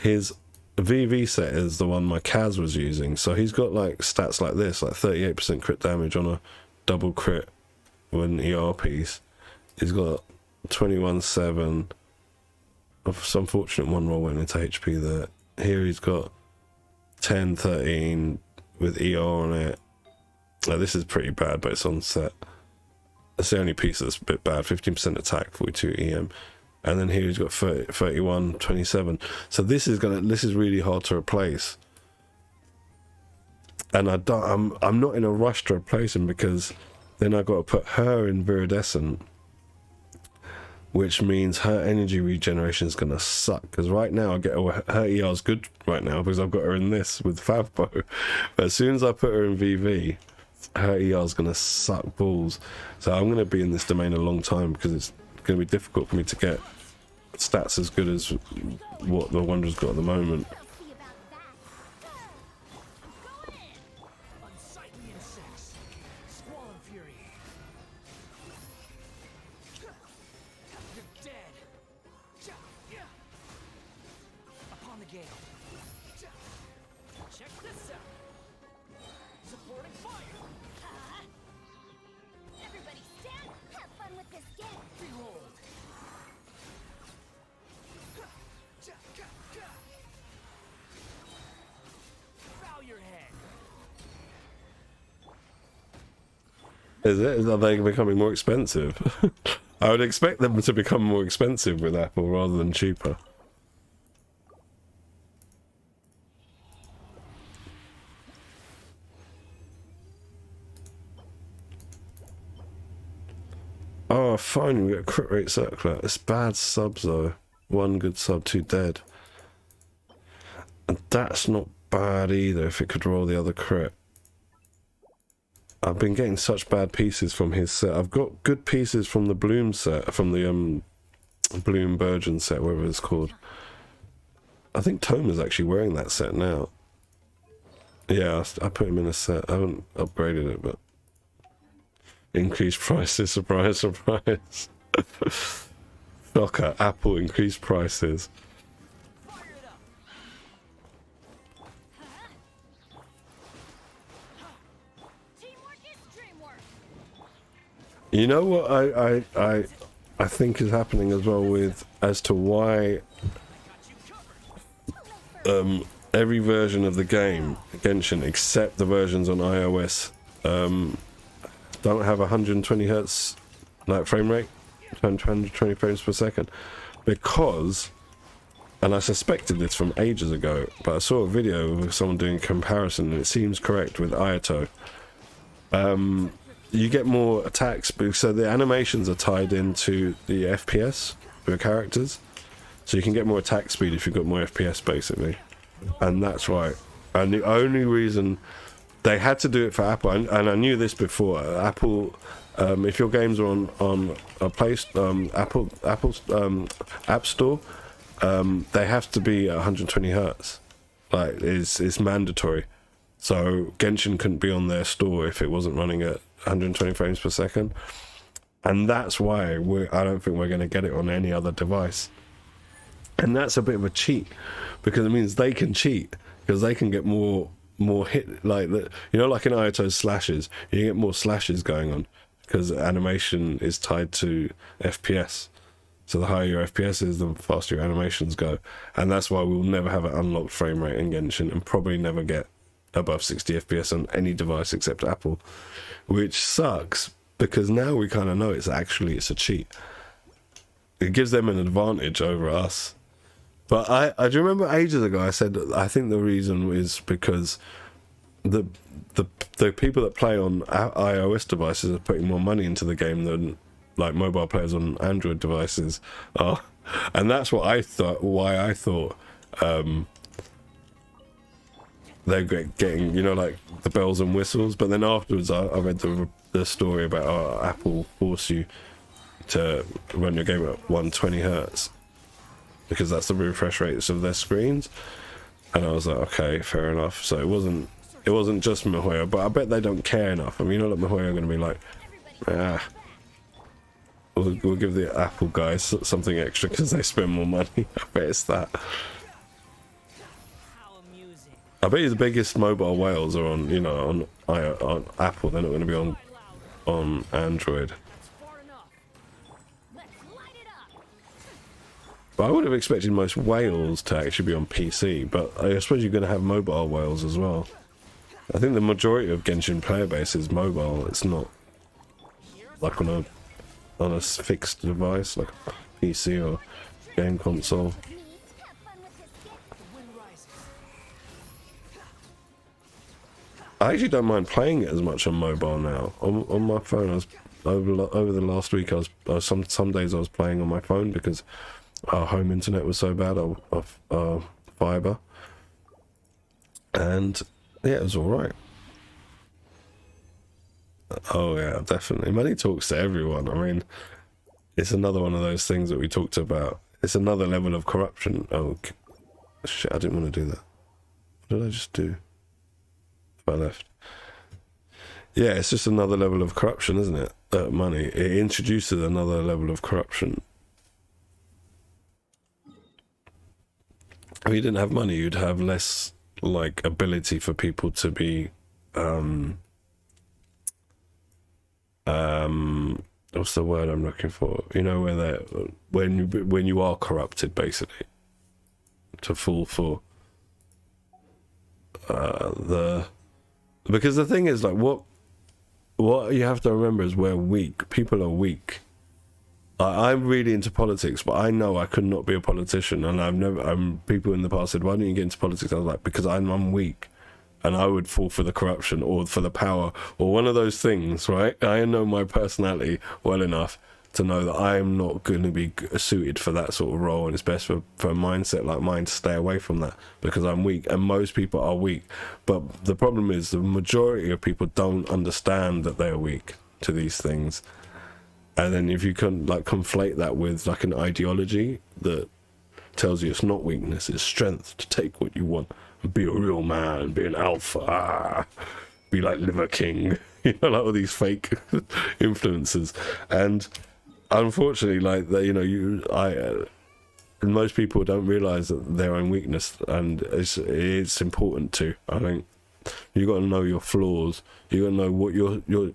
his VV set is the one my Kaz was using, so he's got like stats like this, like 38% crit damage on a double crit with an ER piece. He's got 21-7. Some fortunate one roll went into HP there. Here he's got 10-13 with ER on it. This is pretty bad, but it's on set. That's the only piece that's a bit bad. 15% attack, 42 EM. And then here he's got 30, 31, 27. So this is really hard to replace. And I'm not in a rush to replace him, because then I've got to put her in Viridescent, which means her energy regeneration is going to suck. Because right now, her ER's good right now because I've got her in this with Favbo. But as soon as I put her in VV, her ER's going to suck balls. So I'm going to be in this domain a long time, because it's going to be difficult for me to get stats as good as what the Wanderer's got at the moment. We'll see about that. Unsightly insects. Squall and fury. You're dead. Upon the gale. Check this out. Supporting fire. Everybody stand. Have fun with this game. Behold. Bow your head. Are they becoming more expensive? I would expect them to become more expensive with Apple rather than cheaper. Oh, fine, we got a crit rate circular. It's bad subs though. One good sub, two dead. And that's not bad either if it could roll the other crit. I've been getting such bad pieces from his set. I've got good pieces from the Bloom set, from the Bloom Burgeon set, whatever it's called. I think Tome is actually wearing that set now. Yeah, I put him in a set. I haven't upgraded it, but increased prices, surprise, surprise. Shocker, Apple increased prices. Fire it up. Teamwork is dreamwork. You know what I think is happening as well with as to why every version of the game, Genshin, except the versions on iOS, don't have 120 hertz like frame rate, 120 frames per second, because, and I suspected this from ages ago, but I saw a video of someone doing a comparison and it seems correct with Ayato. You get more attacks, so the animations are tied into the FPS for your characters, so you can get more attack speed if you've got more FPS basically, and that's why. And the only reason they had to do it for Apple, and I knew this before, Apple, if your games are on a Apple's App Store, they have to be at 120 hertz. Like it's mandatory. So Genshin couldn't be on their store if it wasn't running at 120 frames per second, and that's why I don't think we're going to get it on any other device. And that's a bit of a cheat, because it means they can cheat, because they can get more hit, like that, you know, like in Ayato's slashes, you get more slashes going on because animation is tied to FPS. So the higher your FPS is, the faster your animations go, and that's why we'll never have an unlocked frame rate in Genshin, and probably never get above 60 FPS on any device except Apple, which sucks, because now we kind of know it's a cheat. It gives them an advantage over us. But I do remember ages ago I said I think the reason is because the people that play on iOS devices are putting more money into the game than like mobile players on Android devices are, and that's what I thought. Why I thought they're getting, you know, like the bells and whistles. But then afterwards, I read the story about how Apple force you to run your game at 120 hertz. Because that's the refresh rates of their screens, and I was like, okay, fair enough. So it wasn't just MiHoYo, but I bet they don't care enough. I mean, you know, like MiHoYo are going to be like, we'll give the Apple guys something extra because they spend more money. I bet it's that. How amusing. I bet you the biggest mobile whales are on, you know, on Apple. They're not going to be on Android. That's far enough. Let's light it up. But I would have expected most whales to actually be on PC, but I suppose you're going to have mobile whales as well. I think the majority of Genshin player base is mobile. It's not like on a fixed device like a PC or game console. Me, have fun with this gift. The wind rises. I actually don't mind playing it as much on mobile now. On my phone, I was over the last week. I was some days I was playing on my phone because our home internet was so bad of fiber, and yeah, it was all right. Oh yeah, definitely. Money talks to everyone. I mean, it's another one of those things that we talked about. It's another level of corruption. Oh shit! I didn't want to do that. What did I just do? I left. Yeah, it's just another level of corruption, isn't it? Money. It introduces another level of corruption. If you didn't have money, you'd have less like ability for people to be what's the word I'm looking for? You know, when you are corrupted, basically, to fall for because the thing is, like, what you have to remember is we're weak. People are weak. I'm really into politics, but I know I could not be a politician, and people in the past said, why don't you get into politics? I was like, because I'm weak, and I would fall for the corruption or for the power or one of those things, right? I know my personality well enough to know that I'm not going to be suited for that sort of role, and it's best for a mindset like mine to stay away from that because I'm weak, and most people are weak. But the problem is the majority of people don't understand that they're weak to these things. And then if you can like conflate that with like an ideology that tells you it's not weakness, it's strength to take what you want and be a real man, be an alpha, be like Liver King, you know, like all these fake influences. And unfortunately, like that, you know, and most people don't realize that their own weakness, and it's important to. I think you got to know your flaws. You got to know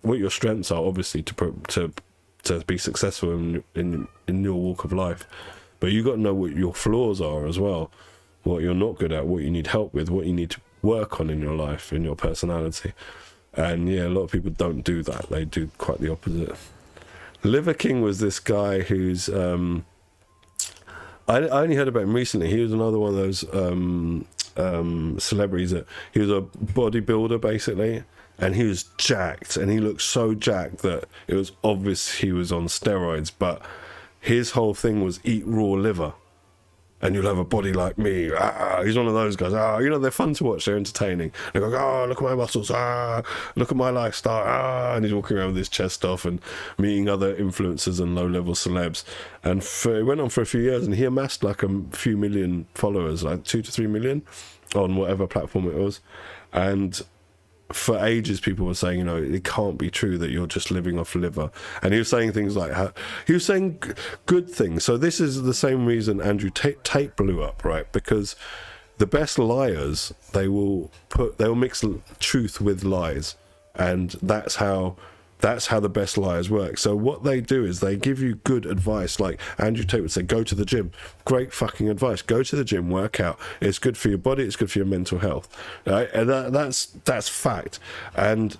what your strengths are, obviously, to be successful in your walk of life. But you got to know what your flaws are as well, what you're not good at, what you need help with, what you need to work on in your life, in your personality. And yeah, a lot of people don't do that. They do quite the opposite. Liver King was this guy who's I only heard about him recently. He was another one of those celebrities that he was a bodybuilder basically, and he was jacked, and he looked so jacked that it was obvious he was on steroids. But his whole thing was eat raw liver and you'll have a body like me. He's one of those guys. You know, they're fun to watch. They're entertaining. They go, look at my muscles. Look at my lifestyle. And he's walking around with his chest off and meeting other influencers and low-level celebs. And it went on for a few years, and he amassed like a few million followers, like 2 to 3 million on whatever platform it was. And for ages people were saying, you know, it can't be true that you're just living off liver. And he was saying things like he was saying good things. So this is the same reason Andrew Tate blew up, right? Because the best liars, they'll mix truth with lies, and that's how the best liars work. So what they do is they give you good advice. Like Andrew Tate would say, go to the gym. Great fucking advice. Go to the gym, work out. It's good for your body. It's good for your mental health. Right? And that's fact. And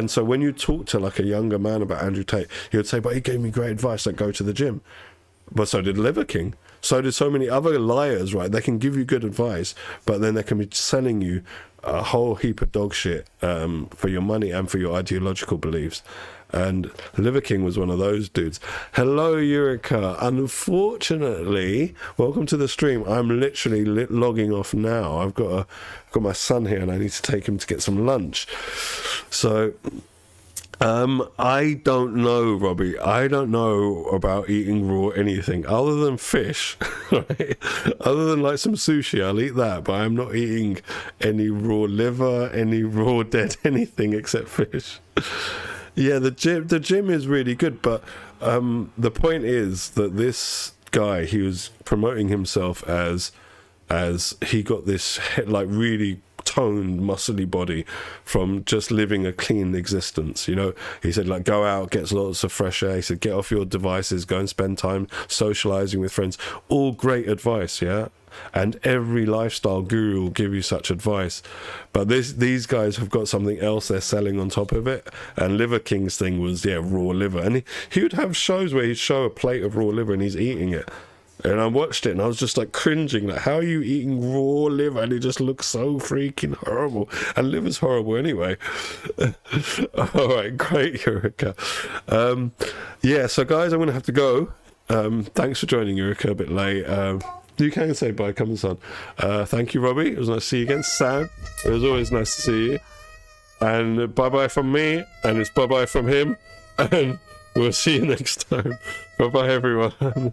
so when you talk to like a younger man about Andrew Tate, he would say, but he gave me great advice, like go to the gym. But so did Liver King. So did so many other liars, right? They can give you good advice, but then they can be selling you a whole heap of dog shit for your money and for your ideological beliefs. And Liver King was one of those dudes. Hello, Eureka. Unfortunately, welcome to the stream. I'm literally logging off now. I've got my son here, and I need to take him to get some lunch. So I don't know, Robbie. I don't know about eating raw anything other than fish, right? Other than like some sushi, I'll eat that, but I'm not eating any raw liver, any raw dead anything except fish. Yeah, the gym is really good, but the point is that this guy, he was promoting himself as he got this like really toned, muscly body from just living a clean existence. You know, he said, like, go out, get lots of fresh air. He said, get off your devices, go and spend time socializing with friends. All great advice, yeah. and every lifestyle guru will give you such advice. But these guys have got something else they're selling on top of it. And Liver King's thing was, yeah, raw liver. And he would have shows where he'd show a plate of raw liver and he's eating it. And I watched it and I was just like cringing, like, how are you eating raw liver? And it just looks so freaking horrible. And liver's horrible anyway. All right, great, Eureka. Yeah, so guys, I'm going to have to go. Thanks for joining, Eureka, a bit late. You can say bye, come on, son. Thank you, Robbie. It was nice to see you again. Sam, it was always nice to see you. And bye-bye from me, and it's bye-bye from him. And we'll see you next time. Bye-bye, everyone.